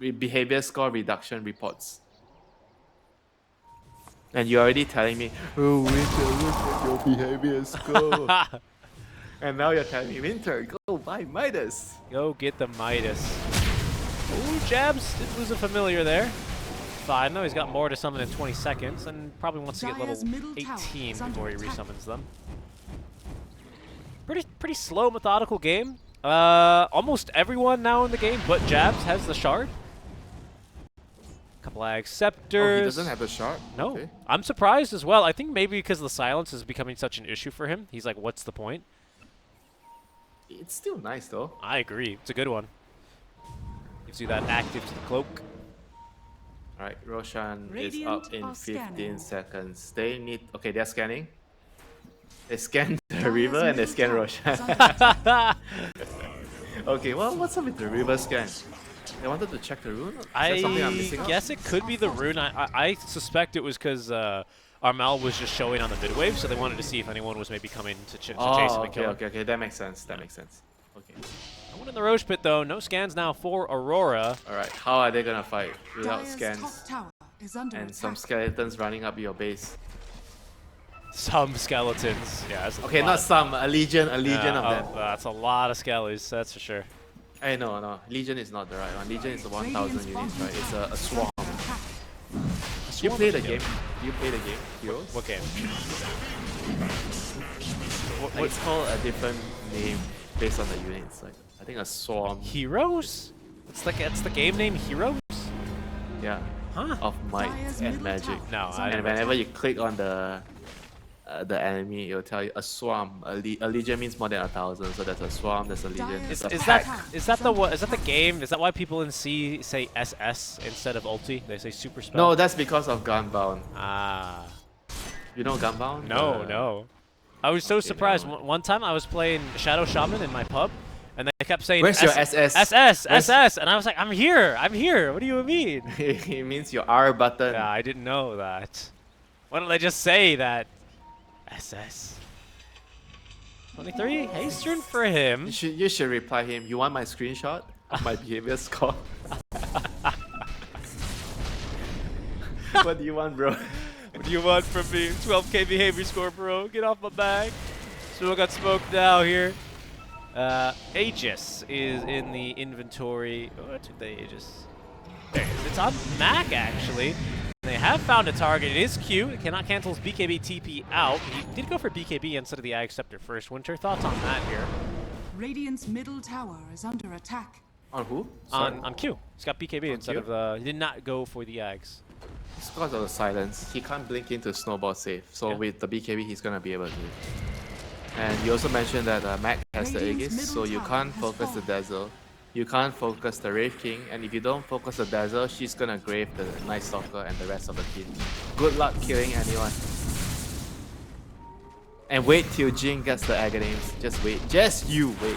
behavior score reduction reports. And you're already telling me, oh, Winter, look at your behavior score. And now you're telling me, Winter, go buy Midas. go get the Midas. Ooh, Jabs did lose a familiar there. Fine, though. He's got more to summon in 20 seconds and probably wants to get level 18 before he resummons them. Pretty slow, methodical game. Almost everyone now in the game but Jabs has the shard. Couple of Scepters. Oh, he doesn't have the shard? No. Okay. I'm surprised as well. I think maybe because the silence is becoming such an issue for him. He's like, what's the point? It's still nice though. I agree. It's a good one. Gives you that active to the cloak. Alright, Roshan is Radiant up in are 15 scanning. seconds. They need... Okay, they're scanning. They scan the Dire's river and they middle scan tower Roshan. is under attack. Okay, well, what's up with the river scan? They wanted to check the rune? Is there something I'm I missing out? guess it could be the rune. I suspect it was because Armel was just showing on the mid wave, so they wanted to see if anyone was maybe coming to chase him Oh, and kill okay, him. okay, that makes sense. That makes sense. Okay. No one in the Roche pit though. No scans now for Aurora. Alright, how are they gonna fight without Dire's scans top tower is under and attack. some skeletons running up your base? Some skeletons. Yeah. That's a Okay, lot. not some, a legion of them. That's a lot of skellies. That's for sure. Hey, no, legion is not the right one. Legion is the 1,000 Radiant's units, bottom right? It's tower a is swarm. under attack. Do you play the Swarm game? Do you play the game, Heroes? What game? Like, it's called a different name based on the units. Like, I think a swarm. Heroes? It's the game name Heroes? Yeah. Huh? Of might Dire's and middle magic. tower No, is I under And never- whenever you click on the enemy, it'll tell you a swarm. A legion means more than 1,000, so there's a swarm, there's a legion. Dire's There's a Is pack. that the game? Is that why people in C say SS instead of ulti? They say super spell. No, that's because of Gunbound. Ah. You know Gunbound? No. I was so surprised. never mind. One time I was playing Shadow Shaman in my pub, and they kept saying Where's your SS? SS, and I was like, I'm here. What do you mean? It means your R button. Yeah, I didn't know that. Why don't they just say that? SS. 23 haste rune for him. You should reply him. You want my screenshot of my behavior score? What do you want, bro? What do you want from me? 12k behavior score, bro. Get off my back. Still got smoked now here. Aegis is in the inventory. Oh, I took the Aegis. There it is. It's on Mac, actually. They have found a target. It is Q. It cannot cancel his BKB TP out. He did go for BKB instead of the Ag Scepter first. Winter, thoughts on that here? Radiant's middle tower is under attack. On who? Sorry. On Q. He's got BKB On instead Q? of... he did not go for the Ags. It's because of the silence. He can't blink into snowball safe. So Yeah. with the BKB, he's gonna be able to. And you also mentioned that Mac has the Radiant's Aegis, so middle you tower can't has focus the fallen. Dazzle. You can't focus the Wraith King, and if you don't focus the Dazzle, she's gonna grave the Night Stalker and the rest of the team. Good luck killing anyone. And wait till Jing gets the Aghanim's. Just wait. Just you wait.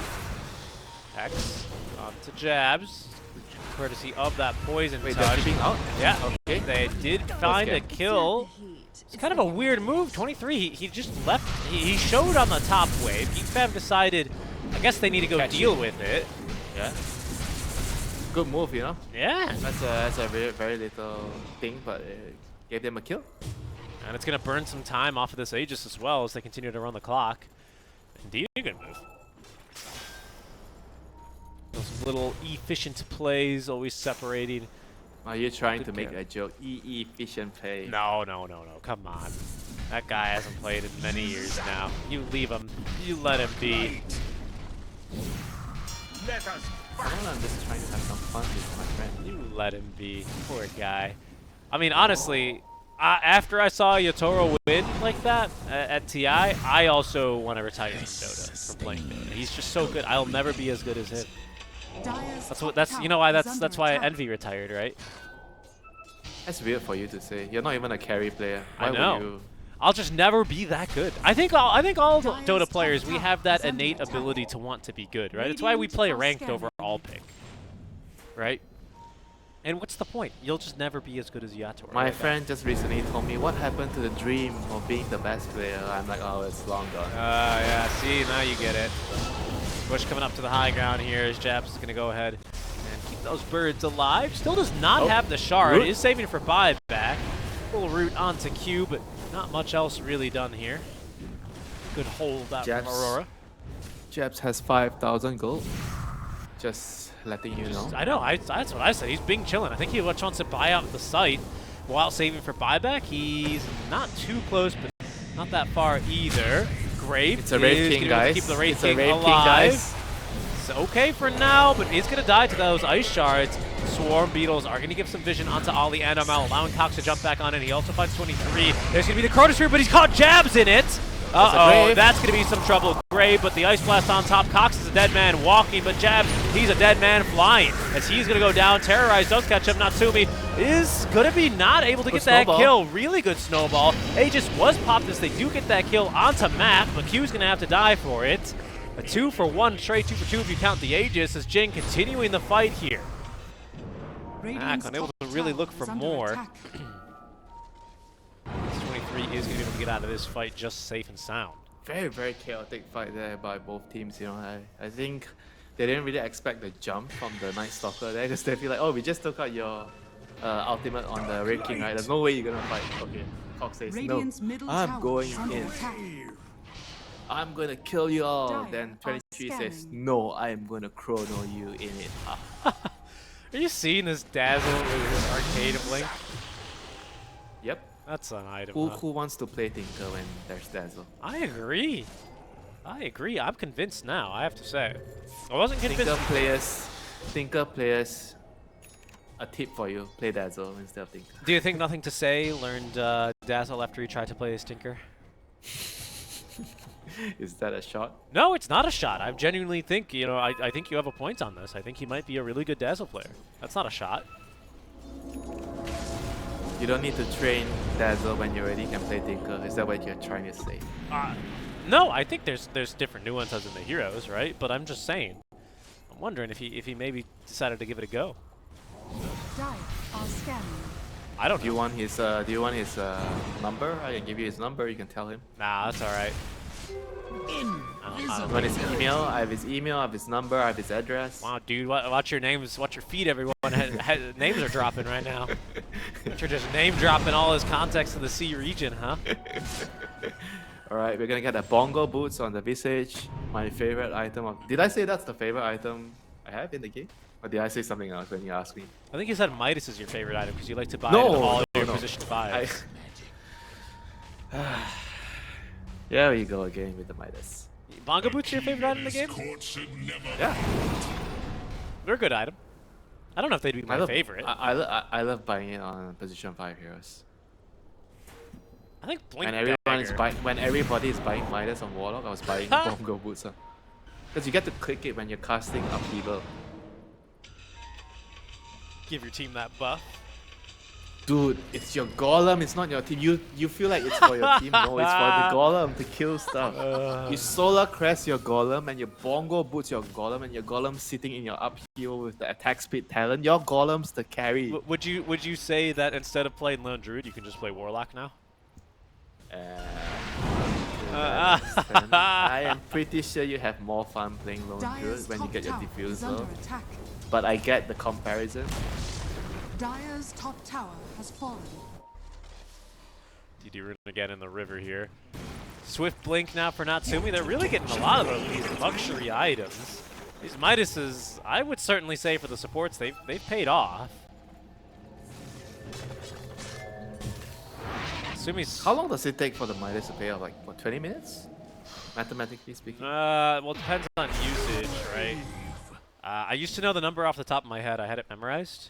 X on to jabs, courtesy of that poison Wait, they're touch. shipping out? Yeah, Okay. they did find a good. kill. It's kind of a weird move. 23, he just left. He showed on the top wave. Geek Fam decided, I guess they need to go Catch deal it. with it. Yeah. Good move, you know? Yeah, That's a very, very little thing, but it gave them a kill. and it's going to burn some time off of this Aegis as well as they continue to run the clock. Indeed, a good move. Those little efficient plays always separating. Are you trying Good to make game. a joke? Efficient play. No. Come on. That guy hasn't played in many years now. You leave him. You let him be. Come on, I'm just trying to have some fun with my friend. You let him be. Poor guy. I mean, honestly, after I saw Yotoro win like that at TI, I also want to retire from Dota from playing Dota. He's just so good. I'll never be as good as him. You know why that's why Envy retired, right? That's weird for you to say. You're not even a carry player. Why I know. Would you... I'll just never be that good. I think all Dota Dire's players, top we tower have that is under innate attack. ability to want to be good, right? It's why we Radiant play are ranked scanning. over all pick, right? And what's the point? You'll just never be as good as Yotoro. My right? friend just recently told me what happened to the dream of being the best player. I'm like, oh, it's long gone. Yeah, see, now you get it. Bush coming up to the high ground here as Japs is going to go ahead and keep those birds alive. Still does not Oh, have the shard. root. Is saving for buyback. Full root onto Q, but not much else really done here. Good hold out from Japs. Aurora. Japs has 5,000 gold. Just letting you know. I know, that's what I said. He's being chilling. I think he wants to buy out the site while saving for buyback. He's not too close, but not that far either. Grave It's a Wraith is King, gonna guys. keep the Wraith It's a King Wraith King, alive. guys. It's okay for now, but he's going to die to those Ice Shards. Swarm Beetles are going to give some vision onto Ollie and Armel, allowing Cox to jump back on it. He also finds 23. There's going to be the Chronosphere, but he's caught jabs in it. Uh-oh, that's going to be some trouble. Grave, but the Ice Blast on top. Cox is a dead man walking, but Jab, he's a dead man flying. As he's going to go down, Terrorize does catch up. Natsumi is going to be not able to get that kill. Really good snowball. Aegis was popped as they do get that kill onto Mac, but Q's going to have to die for it. A 2-for-1, straight 2-for-2 if you count the Aegis, as Jing continuing the fight here. Mac unable to really look for more. 23 is going to be able to get out of this fight just safe and sound. Very, very chaotic fight there by both teams. You know, I think they didn't really expect the jump from the Night Stalker there, because they feel like, oh, we just took out your ultimate on the Red King, right? There's no way you're gonna fight. Okay, Cox says no. I'm going in. I'm gonna kill you all. Then 23 says no. I'm gonna chrono you in it. Are you seeing this Dazzle with his Arcade Blink? Yep. That's an item. Who wants to play Tinker when there's Dazzle? I agree. I'm convinced now, I have to say. I wasn't convinced. Tinker players, a tip for you, play Dazzle instead of Tinker. Do you think Nothing to Say learned Dazzle after he tried to play his Tinker? Is that a shot? No, it's not a shot. I genuinely think, you know, I think you have a point on this. I think he might be a really good Dazzle player. That's not a shot. You don't need to train Dazzle when you already can play Tinker. Is that what you're trying to say? No, I think there's different nuances in the heroes, right? But I'm just saying. I'm wondering if he maybe decided to give it a go. I don't know. Do you want his number? I can give you his number. You can tell him. Nah, that's all right. I want his email. I have his email. I have his number. I have his address. Wow, dude, watch your names. Watch your feed, everyone. Names are dropping right now. You're just name dropping all his contacts in the C region, huh? Alright, we're gonna get the bongo boots on the Visage. My favorite item. Did I say that's the favorite item I have in the game? Or did I say something else when you asked me? I think you said Midas is your favorite item because you like to buy all your position buys. There we go again with the Midas. Bongo boots your favorite item in the game? Yeah. They're a good item. I don't know if they'd be my favorite. I love buying it on position 5 heroes. I think Blink when everybody is buying Midas on Warlock, I was buying bongo boots. Because you get to click it when you're casting upheaval. Give your team that buff. Dude, it's your golem, it's not your team. You feel like it's for your team. No, it's for the golem to kill stuff. You solar crest your golem and your bongo boots your golem, and your golem sitting in your upheaval with the attack speed talent. Your golem's the carry. Would you say that instead of playing Lone Druid, you can just play Warlock now? I am pretty sure you have more fun playing Lone Druid when you get your diffuser. But I get the comparison. Dire's top tower has fallen. DD Rune again in the river here. Swift Blink now for Natsumi. They're really getting a lot of these luxury items. These Midases, I would certainly say for the supports, they've paid off. Natsumi's... How long does it take for the Midas to pay off? Like, what, 20 minutes? Mathematically speaking? Well, it depends on usage, right? I used to know the number off the top of my head. I had it memorized.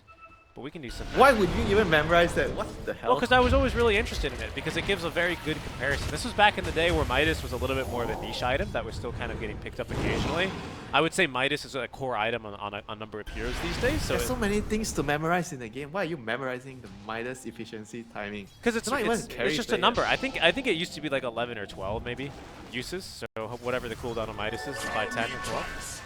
But we can do some. Why would you even memorize that? What the hell? Well, because I was always really interested in it, because it gives a very good comparison. This was back in the day where Midas was a little bit more of a niche item that was still kind of getting picked up occasionally. I would say Midas is a core item on a number of heroes these days. So there's so many things to memorize in the game. Why are you memorizing the Midas efficiency timing? Because it's just a number. I think it used to be like 11 or 12 maybe uses. So whatever the cooldown on Midas is by 10 or 12.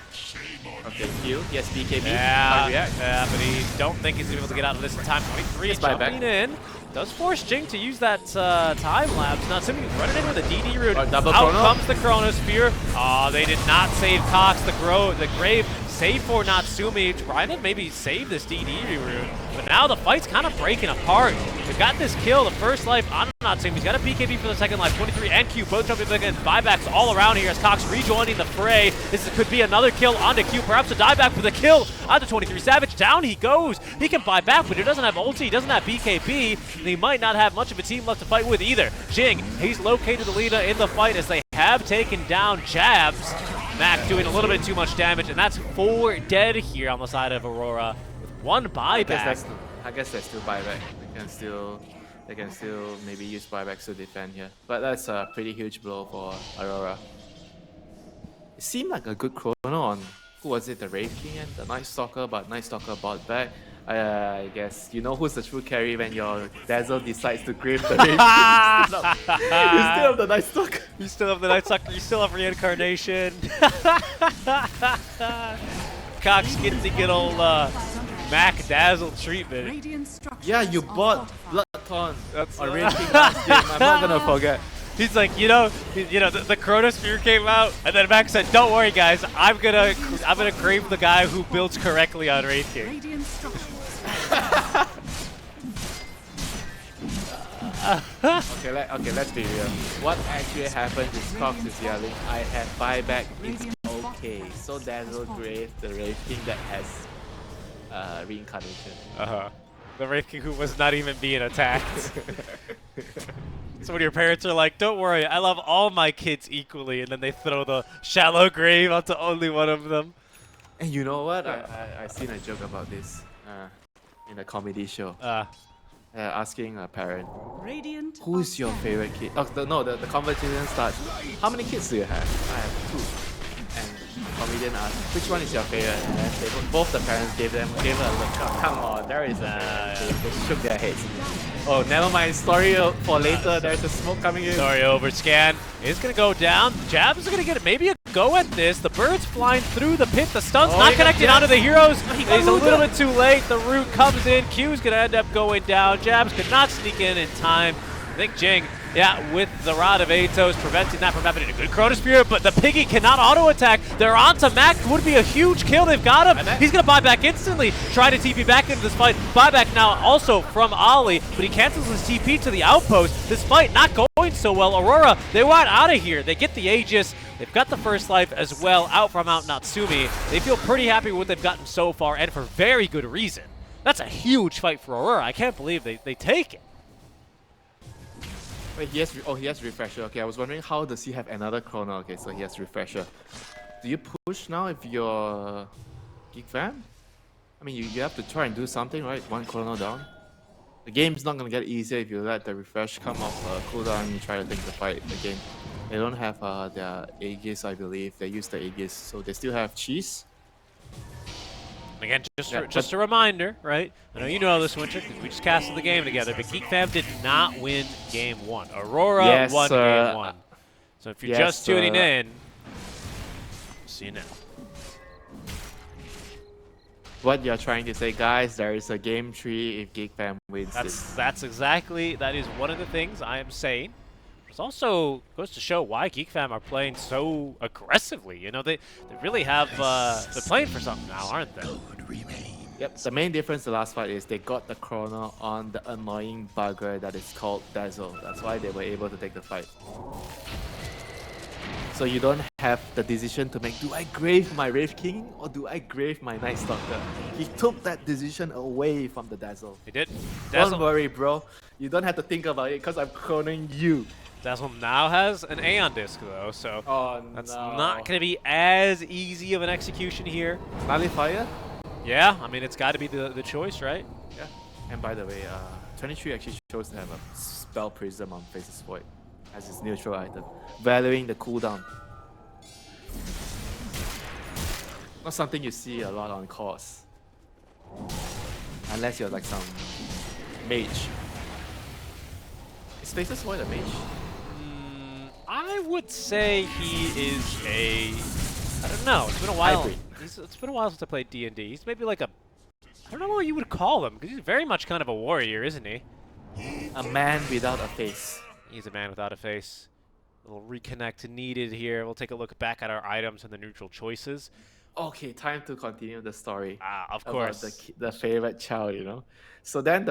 Okay, Q. Yes, BKB. Yeah, but he don't think he's able to get out of this in time. 23 jumping in. Does force Jing to use that time lapse. Now Natsumi running in with a DD root. Out comes the Chronosphere. Oh, they did not save Cox. The Grave save for Natsumi. Trying to maybe save this DD root. But now the fight's kind of breaking apart. They've got this kill, the first life on Natsumi. He's got a BKB for the second life. 23 and Q both jumping again. Buybacks all around here as Cox rejoining the fray. This could be another kill onto Q. Perhaps a dieback for the kill onto 23 Savage. Down he goes. He can buy back, but he doesn't have ulti. He doesn't have BKB. And he might not have much of a team left to fight with either. Jing, he's located the leader in the fight as they have taken down Jabs. Mac doing a little bit too much damage, and that's 4 dead here on the side of Aurora with 1 buyback. I guess there's still buyback. they can still maybe use buybacks to defend here. But that's a pretty huge blow for Aurora. It seemed like a good chrono on, who was it, the Wraith King and the Night Stalker, but Night Stalker bought back. I guess you know who's the true carry when your Dazzle decides to grave the Wraith King. You still have the Night Stalker. You still have the Night Sucker, you still have Reincarnation. Cox gets the good old Mac Dazzle treatment. Radiant structures Yeah, you are bought fortified. Bloodthorn That's on Wraith King last game. I'm not gonna forget. He's like, the Chronosphere came out, and then Max said, "Don't worry, guys, I'm gonna crave the guy who builds correctly on Wraith King." Radiant structures. Okay, let's be real. What actually happened is Cox is yelling, I have buyback, it's okay. So Dazzle grave the Wraith King that has reincarnation. The Wraith King who was not even being attacked. So when your parents are like, "Don't worry, I love all my kids equally," and then they throw the shallow grave onto only one of them. And you know what? I seen a joke about this in a comedy show. Asking a parent, Radiant. who is your favorite kid? Oh, the conversation starts. How many kids do you have? I have 2. And the comedian asked, which one is your favorite? And then both the parents gave her a look. Oh, come on, there is they shook their heads. Oh, never mind. Story for later. There's a smoke coming in. Sorry, overscan. It's gonna go down. Jabs is gonna get maybe a go at this. The bird's flying through the pit. The stun's not connecting onto the heroes. He's a little bit too late. The root comes in. Q's gonna end up going down. Jabs could not sneak in time. I think Jing, with the Rod of Atos, preventing that from happening. A good Chronosphere, but the Piggy cannot auto-attack. They're onto Mac. Would be a huge kill. They've got him. He's going to buy back instantly. Try to TP back into this fight. Buyback now also from Ollie, but he cancels his TP to the outpost. This fight not going so well. Aurora, they want out of here. They get the Aegis. They've got the first life as well out from Mount Natsumi. They feel pretty happy with what they've gotten so far, and for very good reason. That's a huge fight for Aurora. I can't believe they take it. Wait, he has refresher. Okay, I was wondering how does he have another chrono? Okay, so he has refresher. Do you push now if you're Geek fam? I mean, you have to try and do something, right? 1 chrono down. The game's not gonna get easier if you let the refresh come off cooldown and you try to take the fight again. They don't have their Aegis, I believe. They use the Aegis, so they still have cheese. Again, just a reminder, right? I know you know this, Winter, because we just casted the game together, but Geek Fam did not win Game 1. Aurora won Game 1. So if you're just tuning in, see you now. What you're trying to say, guys, there is a game 3 if Geek Fam wins this. That is one of the things I am saying. It also goes to show why Geek Fam are playing so aggressively. You know, they really have, they're playing for something now, aren't they? Yep, the main difference the last fight is they got the chrono on the annoying bugger that is called Dazzle. That's why they were able to take the fight. So you don't have the decision to make, do I grave my Wraith King or do I grave my Night Stalker? He took that decision away from the Dazzle. He did. Don't worry, bro. You don't have to think about it because I'm chroning you. Dazzle now has an Aeon Disc, though, so that's not going to be as easy of an execution here. Nullifier? Yeah, I mean, it's got to be the choice, right? Yeah. And by the way, 23 actually chose to have a Spell Prism on Face's Void as its neutral item, valuing the cooldown. Not something you see a lot on course. Unless you're like some mage. Is Face's Void a mage? I would say he is a... I don't know. It's been a while. Hybrid. It's been a while since I played D&D. He's maybe like a... I don't know what you would call him, because he's very much kind of a warrior, isn't he? A man without a face. He's a man without a face. A little reconnect needed here. We'll take a look back at our items and the neutral choices. Okay, time to continue the story. Of course. About the favorite child, you know. So then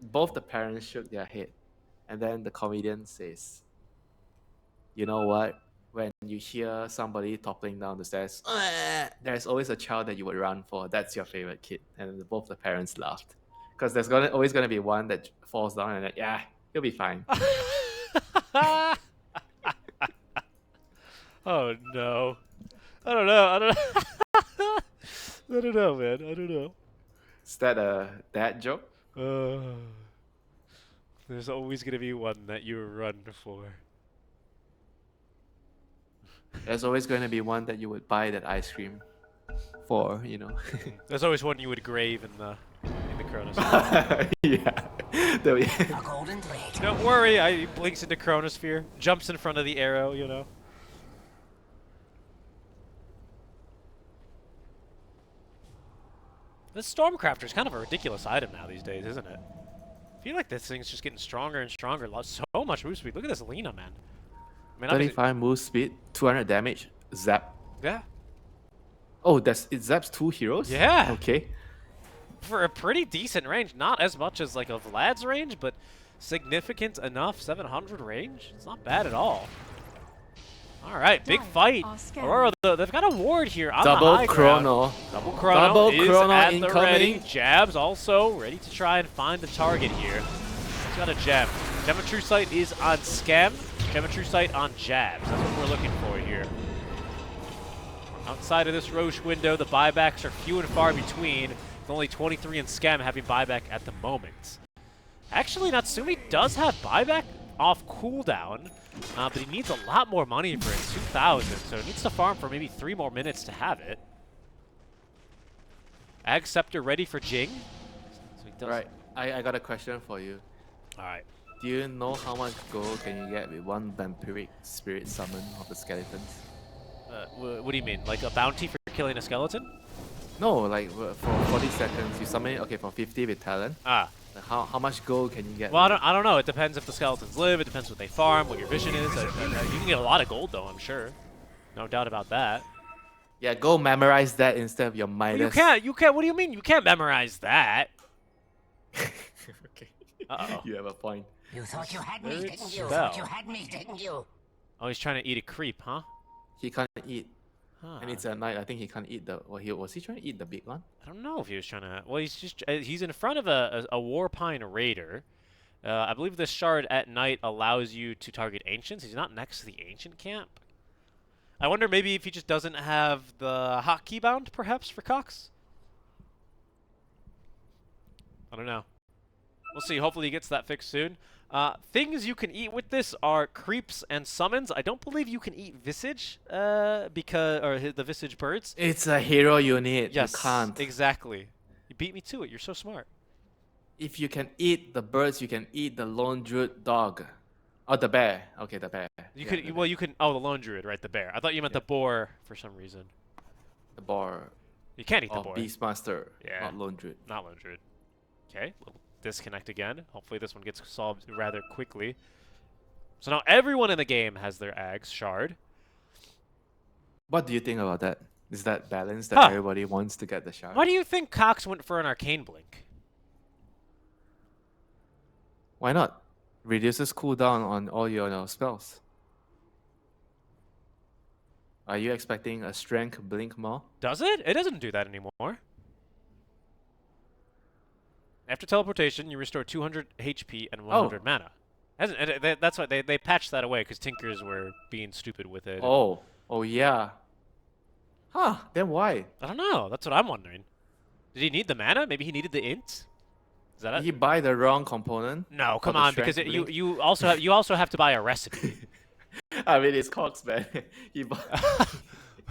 both the parents shook their head. And then the comedian says, you know what? When you hear somebody toppling down the stairs, there's always a child that you would run for. That's your favorite kid. And both the parents laughed. Because there's always going to be one that falls down and like, yeah, he'll be fine. Oh, no. I don't know. I don't know, man. I don't know. Is that a dad joke? There's always gonna be one that you run for. There's always going to be one that you would buy that ice cream for, you know. There's always one you would grave in the Chronosphere. Yeah. A golden blade. Don't worry, he blinks into Chronosphere, jumps in front of the arrow, you know. This Stormcrafter is kind of a ridiculous item now these days, isn't it? I feel like this thing's just getting stronger and stronger. So much move speed. Look at this Lena, man. I mean, 35 move speed, 200 damage, zap. yeah. Oh, it zaps 2 heroes? Yeah. Okay. For a pretty decent range. Not as much as like a Vlad's range, but significant enough. 700 range. It's not bad at all. All right, big fight. Aurora, they've got a ward here on the high ground. Double chrono is at the ready. Jabs also ready to try and find the target here. He's got a gem. Gem of True Sight is on Scam. Gem of True Sight on Jabs. That's what we're looking for here. Outside of this Roche window, the buybacks are few and far between, with only 23 and Scam having buyback at the moment. Actually, Natsumi does have buyback off cooldown, but he needs a lot more money for it, 2,000, so he needs to farm for maybe 3 more minutes to have it. Ag Scepter ready for Jing. So he does. Right, I got a question for you. Alright. Do you know how much gold can you get with one vampiric spirit summon of the skeletons? What do you mean? Like a bounty for killing a skeleton? No, like for 40 seconds, you summon it, okay, for 50 with talent. Ah. Like how much gold can you get? Well, I don't know. It depends if the skeletons live. It depends what they farm, what your vision is. You can get a lot of gold, though, I'm sure. No doubt about that. Yeah, go memorize that instead of your Well, Midas. you can't. What do you mean? You can't memorize that. Okay. Uh-oh. You have a point. You thought you had me, Third didn't you? spell. Thought you had me, didn't you? Oh, he's trying to eat a creep, huh? He can't eat. Huh. And it's at night. I think he can't eat the. Well, was he trying to eat the big one? I don't know if he was trying to. Well, he's just he's in front of a Warpine Raider. I believe this shard at night allows you to target ancients. He's not next to the ancient camp. I wonder maybe if he just doesn't have the hotkey bound, perhaps for Cox. I don't know. We'll see. Hopefully he gets that fixed soon. Things you can eat with this are creeps and summons. I don't believe you can eat Visage, the Visage birds. It's a hero unit. Yes, You can't. exactly. You beat me to it. You're so smart. If you can eat the birds, you can eat the lone druid dog. Oh, the bear. Okay, the bear. You Yeah, could. the Well, you can. Oh, the lone druid, right? The bear. I thought you meant the boar for some reason. The boar. You can't eat the Oh, boar. Beastmaster. Yeah. Not lone druid. Not lone druid. Okay. Little disconnect again. Hopefully this one gets solved rather quickly. So now everyone in the game has their Ags shard. What do you think about that? Is that balance that Huh. everybody wants to get the shard? Why do you think Cox went for an Arcane Blink? Why not? Reduces cooldown on all your spells. Are you expecting a strength blink more? Does it? It doesn't do that anymore. After teleportation, you restore 200 HP and 100 mana. That's why they patched that away because Tinkers were being stupid with it. Oh yeah. Huh? Then why? I don't know. That's what I'm wondering. Did he need the mana? Maybe he needed the int. Is that Did it? he buy the wrong component? No, for come the on, strength because blink? you also have to buy a recipe. I mean, it's Cox, man. He bought.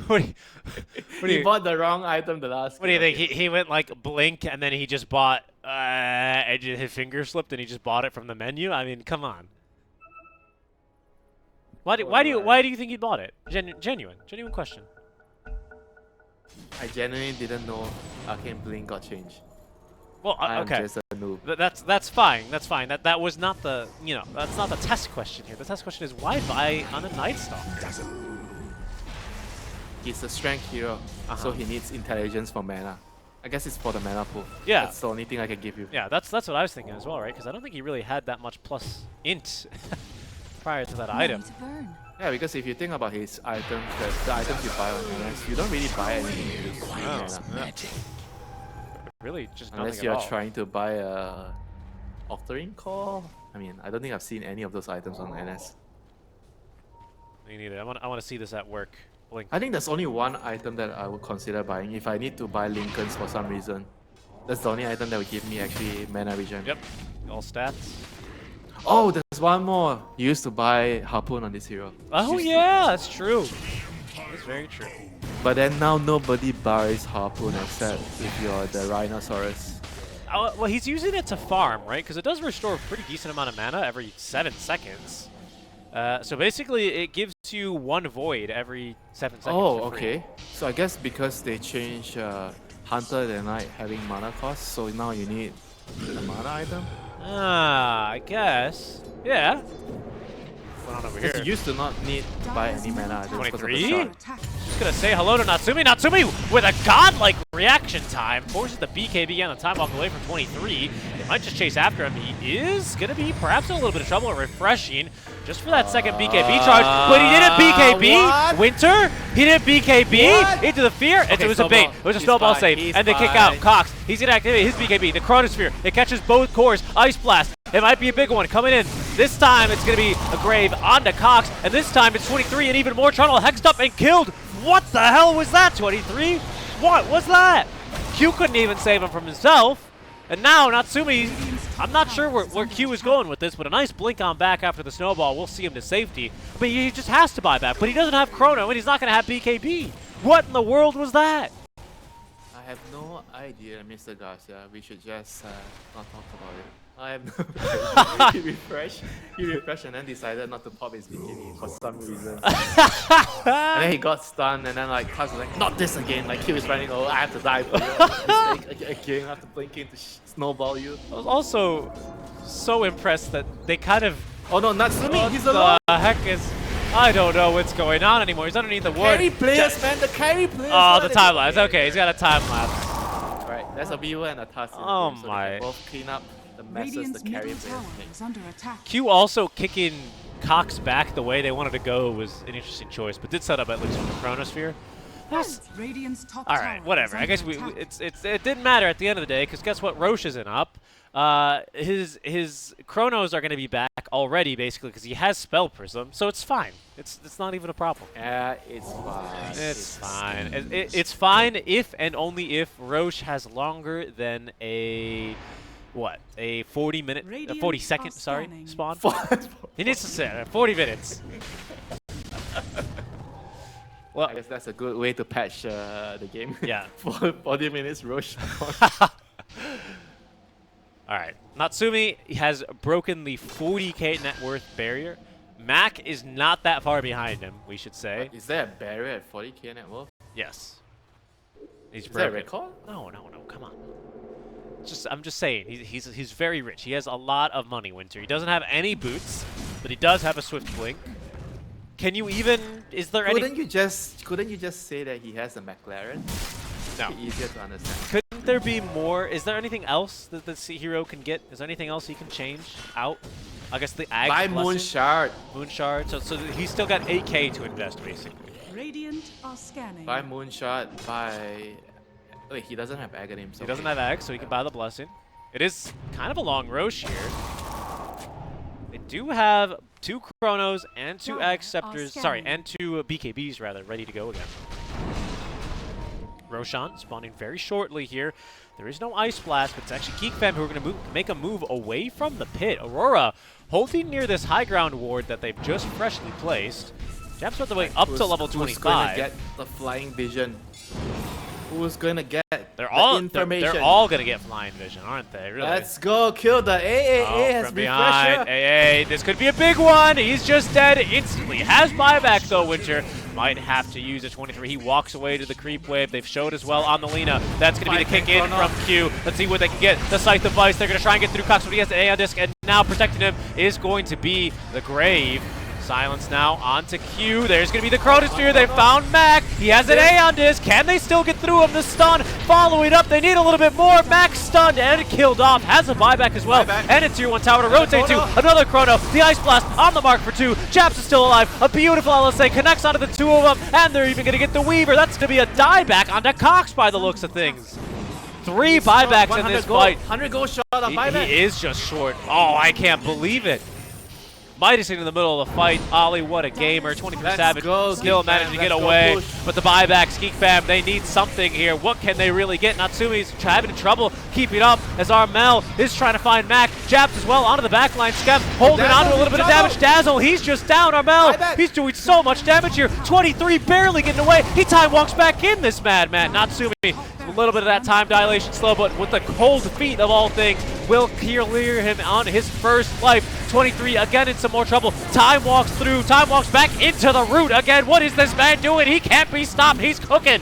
What do He you bought the wrong item the last. What do you game. think? He went like blink and then he just bought his finger slipped and he just bought it from the menu. I mean, come on. Why do you think he bought it? Genuine question. I genuinely didn't know Arcane Blink got changed. Well, I'm okay. just a noob. That's fine. That's fine. That was not the that's not the test question here. The test question is why buy on a Night Stalker? He's a strength hero, so he needs intelligence for mana. I guess it's for the mana pool. Yeah. That's the only thing I can give you. Yeah, that's what I was thinking as well, right? Because I don't think he really had that much plus int prior to that item. Ready to burn. Yeah, because if you think about his items, the items you buy on NS, you don't really buy anything with this mana. Really, just Unless nothing you're at all. trying to buy a Octarine Core. I mean, I don't think I've seen any of those items on NS. Me neither. I want to see this at work. Blink. I think there's only one item that I would consider buying if I need to buy Lincolns for some reason. That's the only item that would give me actually mana regen. Yep. All stats. Oh, there's one more. You used to buy Harpoon on this hero. Oh Used to. yeah, that's true. That's very true. But then now nobody buys Harpoon except if you're the Rhinoceros. Well, he's using it to farm, right? Because it does restore a pretty decent amount of mana every 7 seconds. So basically, it gives you 1 void every 7 seconds. Oh, for free. okay. So I guess because they changed Hunter, they're not having mana cost, so now you need the mana item. Ah, I guess. Yeah. What's going on over Because here? you used to not need to buy any mana items. because of the 23? shard. Attack. Just gonna say hello to Natsumi. Natsumi with a godlike reaction time forces the BKB on the time walk away from 23. They might just chase after him. He is gonna be perhaps in a little bit of trouble. Refreshing just for that second BKB charge, but he didn't BKB. What? Winter, he didn't BKB What? into the fear. Okay, It was a bait. snowball. It was a He's snowball fine. save, He's and they kick out fine. Cox. He's gonna activate his BKB, the Chronosphere. It catches both cores. Ice Blast. It might be a big one coming in. This time it's going to be a grave onto Cox, and this time it's 23 and even more Trundle hexed up and killed. What the hell was that, 23? What was that? Q couldn't even save him from himself. And now Natsumi, I'm not sure where Q is going with this, but a nice blink on back after the snowball will see him to safety. I mean, he just has to buy back, but he doesn't have Chrono, and he's not going to have BKB. What in the world was that? I have no idea, Mr. Garcia. We should just not talk about it. I have no idea. He refreshed and then decided not to pop his BKB for some reason. And then he got stunned and then like Taz was like, not this again. Like he was running, oh, I have to die for you. Again, after blinking to snowball you. I was also so impressed that they kind of... Oh no, Natsumi, What he's alone. the heck is... I don't know what's going on anymore. He's underneath the wood. Carry players, man, the carry players. Oh, the time lapse. Okay, he's got a time lapse. Right, there's a viewer and a Taz. Oh so my. They can both clean up the messes Radiant's the carry middle players tower make. is under attack. Q also kicking Cox back the way they wanted to go was an interesting choice, but did set up at least with the Chronosphere. That's Radiant's top all tower right. is Whatever. I under guess attack. it didn't matter at the end of the day because guess what? Roche isn't up. His Chronos are going to be back already, basically, because he has Spell Prism, so it's fine. It's not even a problem. Yeah, it's fine. It's fine. It's fine if and only if Roche has longer than a what? A 40-minute, a Radiant 40-second, are sorry, scanning. spawn. He needs to sit 40 minutes. Well, I guess that's a good way to patch the game. Yeah. For 40 minutes, Roche. all right. Natsumi has broken the 40k net worth barrier. Mac is not that far behind him, we should say. Is there a barrier at 40k net worth? Yes. He's Is there a broken. record? No, come on. I'm just saying, he's very rich. He has a lot of money, Winter. He doesn't have any boots, but he does have a swift blink. Can you even? Is there Couldn't any? you just say that he has a McLaren? No. Be easier to understand. Couldn't there be more? Is there anything else that the hero can get? Is there anything else he can change out? I guess the Ag Buy Blessing? Moon Shard. Moon Shard. So he's still got 8k to invest, basically. Radiant are scanning. Buy Moon Shard. Buy. Wait, he doesn't have Aghanim. So He doesn't have Ag, so he can buy the Blessing. It is kind of a long Roche here. They do have 2 Chronos and 2 Ag Scepters, sorry, and 2 BKBs rather, ready to go again. Roshan spawning very shortly here. There is no Ice Blast, but it's actually Geek Fam who are going to make a move away from the pit. Aurora holding near this high ground ward that they've just freshly placed. Jabs about the way up to level Who's gonna 25. get the flying vision? Who's gonna get They're all the information? they're all gonna get flying vision, aren't they? Really? Let's go kill the AAA Oh, has from behind. refresher. AA, this could be a big one. He's just dead instantly. Has buyback though, Winter. Might have to use a 23. He walks away to the creep wave. They've showed as well on the Lina. That's going to be the kick in from Q. Let's see what they can get. The Scythe of Vice. They're going to try and get through Cox, but he has an A on disc, and now protecting him is going to be the Grave. Silence now onto Q. There's going to be the Chronosphere. They found Mac. He has an A on disc. Can they still get through him? The stun following up. They need a little bit more. Mac stunned and killed off. Has a buyback as well. And a tier 1 tower to rotate to. Another Chrono. The Ice Blast on the mark for 2. Japs is still alive. A beautiful LSA connects onto the 2 of them. And they're even going to get the Weaver. That's going to be a dieback onto Cox by the looks of things. 3 buybacks in this fight. 100 gold shot on buyback. He is just short. Oh, I can't believe it. Midas in the middle of the fight. Ollie, what a gamer. 23 Let's Savage go, still Geek managed fam, to get let's go away. push. But the buybacks, Geek fam, they need something here. What can they really get? Natsumi's having trouble keeping up as Armel is trying to find Mac. Jabs as well onto the back line. Skep holding on to a little bit of damage. Dazzle, he's just down. Armel, he's doing so much damage here. 23 barely getting away. He time walks back in, this madman. Natsumi, a little bit of that time dilation slow, but with the cold feet of all things, will clear him on his first life. 23 again in some more trouble. Time walks through. Time walks back into the root again. What is this man doing? He can't be stopped. He's cooking.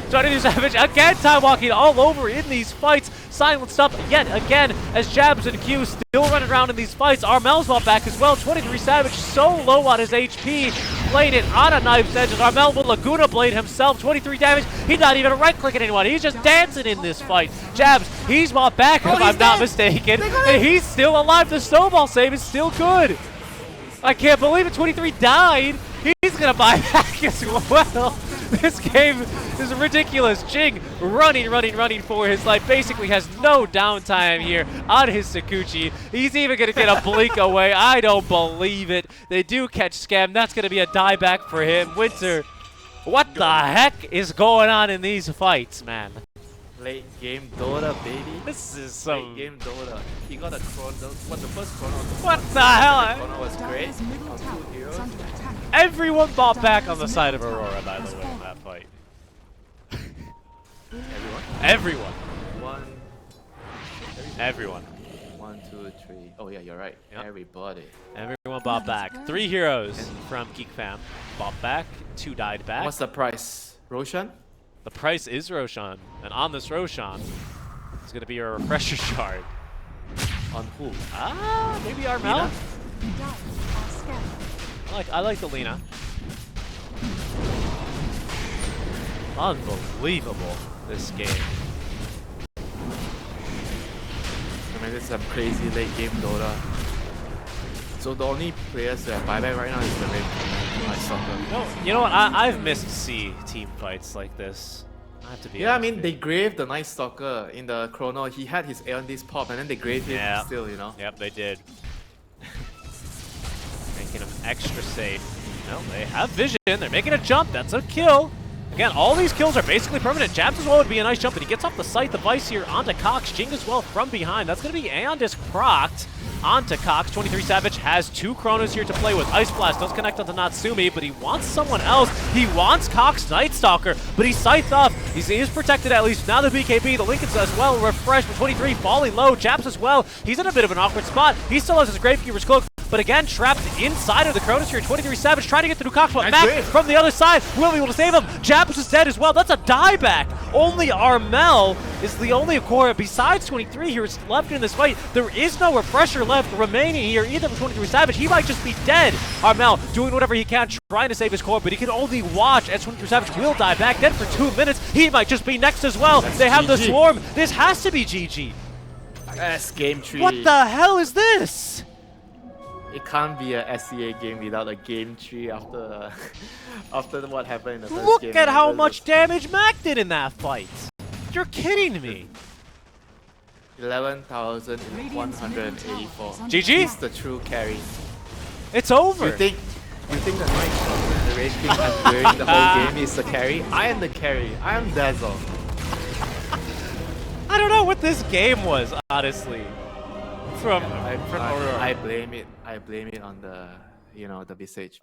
22 Savage again time walking all over in these fights. Silenced up yet again as Jabs and Q still running around in these fights. Armel's brought back as well. 23 Savage so low on his HP. Playing it on a knife's edge. And Armel will Laguna Blade himself. 23 damage. He's not even right-clicking anyone. He's just dancing in this fight. Jabs, he's brought back if I'm not mistaken. And he's still alive. The snowball save is still good. I can't believe it. 23 died. He's going to buy back as well. This game is ridiculous. Jing running for his life. Basically has no downtime here on his Sakuchi. He's even going to get a blink away. I don't believe it. They do catch Scam. That's going to be a dieback for him. Winter, what the heck is going on in these fights, man? Late game Dota, baby. This is some... Late game Dota. He got a chrono. What, the first chrono? What the hell? The chrono was great. Dire's middle On tower 2 is heroes. under attack. Everyone bought back on the side of Aurora, by the way, in that fight. Everyone? Everyone. One. Everyone. 1, 2, 3. Oh yeah, you're right. Yep. Everybody. Everyone bought back. 3 heroes from Geek Fam bought back. 2 died back. What's the price? Roshan? The price is Roshan, and on this Roshan is going to be a refresher shard. On who? Ah, maybe Armel. Lina? Dire are scattered. I like the Lina. Unbelievable, this game. I mean, this is a crazy late game Dota. So the only players that have buyback right now is the Red. Nice soccer. You know what? I've missed C team fights like this. I have to be Yeah, I honest mean, with they you. graved the Night Stalker in the chrono. He had his Aeon's pop, and then they graved him Yeah. still, you know? Yep, they did. Making him extra safe. No, they have vision. They're making a jump. That's a kill. Again, all these kills are basically permanent. Jabs as well would be a nice jump, but he gets off the scythe device here onto Cox. Jing as well from behind. That's going to be Aeon Disc procced onto Cox. 23 Savage has 2 Chronos here to play with. Ice Blast does connect onto Natsumi, but he wants someone else. He wants Cox Night Stalker, but he's scythed off. He is protected at least. Now the BKB, the Lincolns as well, refreshed with 23 falling low. Jabs as well. He's in a bit of an awkward spot. He still has his Gravekeeper's Cloak, but again, trapped inside of the Chronos here. 23 Savage trying to get through Cox, but back from the other side. Will be able to save him. Jabs is dead as well. That's a dieback. Only Armel is the only core besides 23 here is left in this fight. There is no refresher left remaining here either for 23 Savage. He might just be dead. Armel doing whatever he can, trying to save his core, but he can only watch as 23 Savage will die back. Dead for 2 minutes. He might just be next as well. They have the GG. swarm. This has to be GG. That's game 3. What the hell is this? It can't be a SEA game without a game 3 after after what happened in the first Look game. at how That's much damage Mac did in that fight. You're kidding me. 11,184. GG? He's the true carry. It's over. You think the Night Stalker and the Red King are wearing the whole game is the carry? I am the carry. I am Dazzle. I don't know what this game was, honestly. From Aurora. I blame it on the the Visage.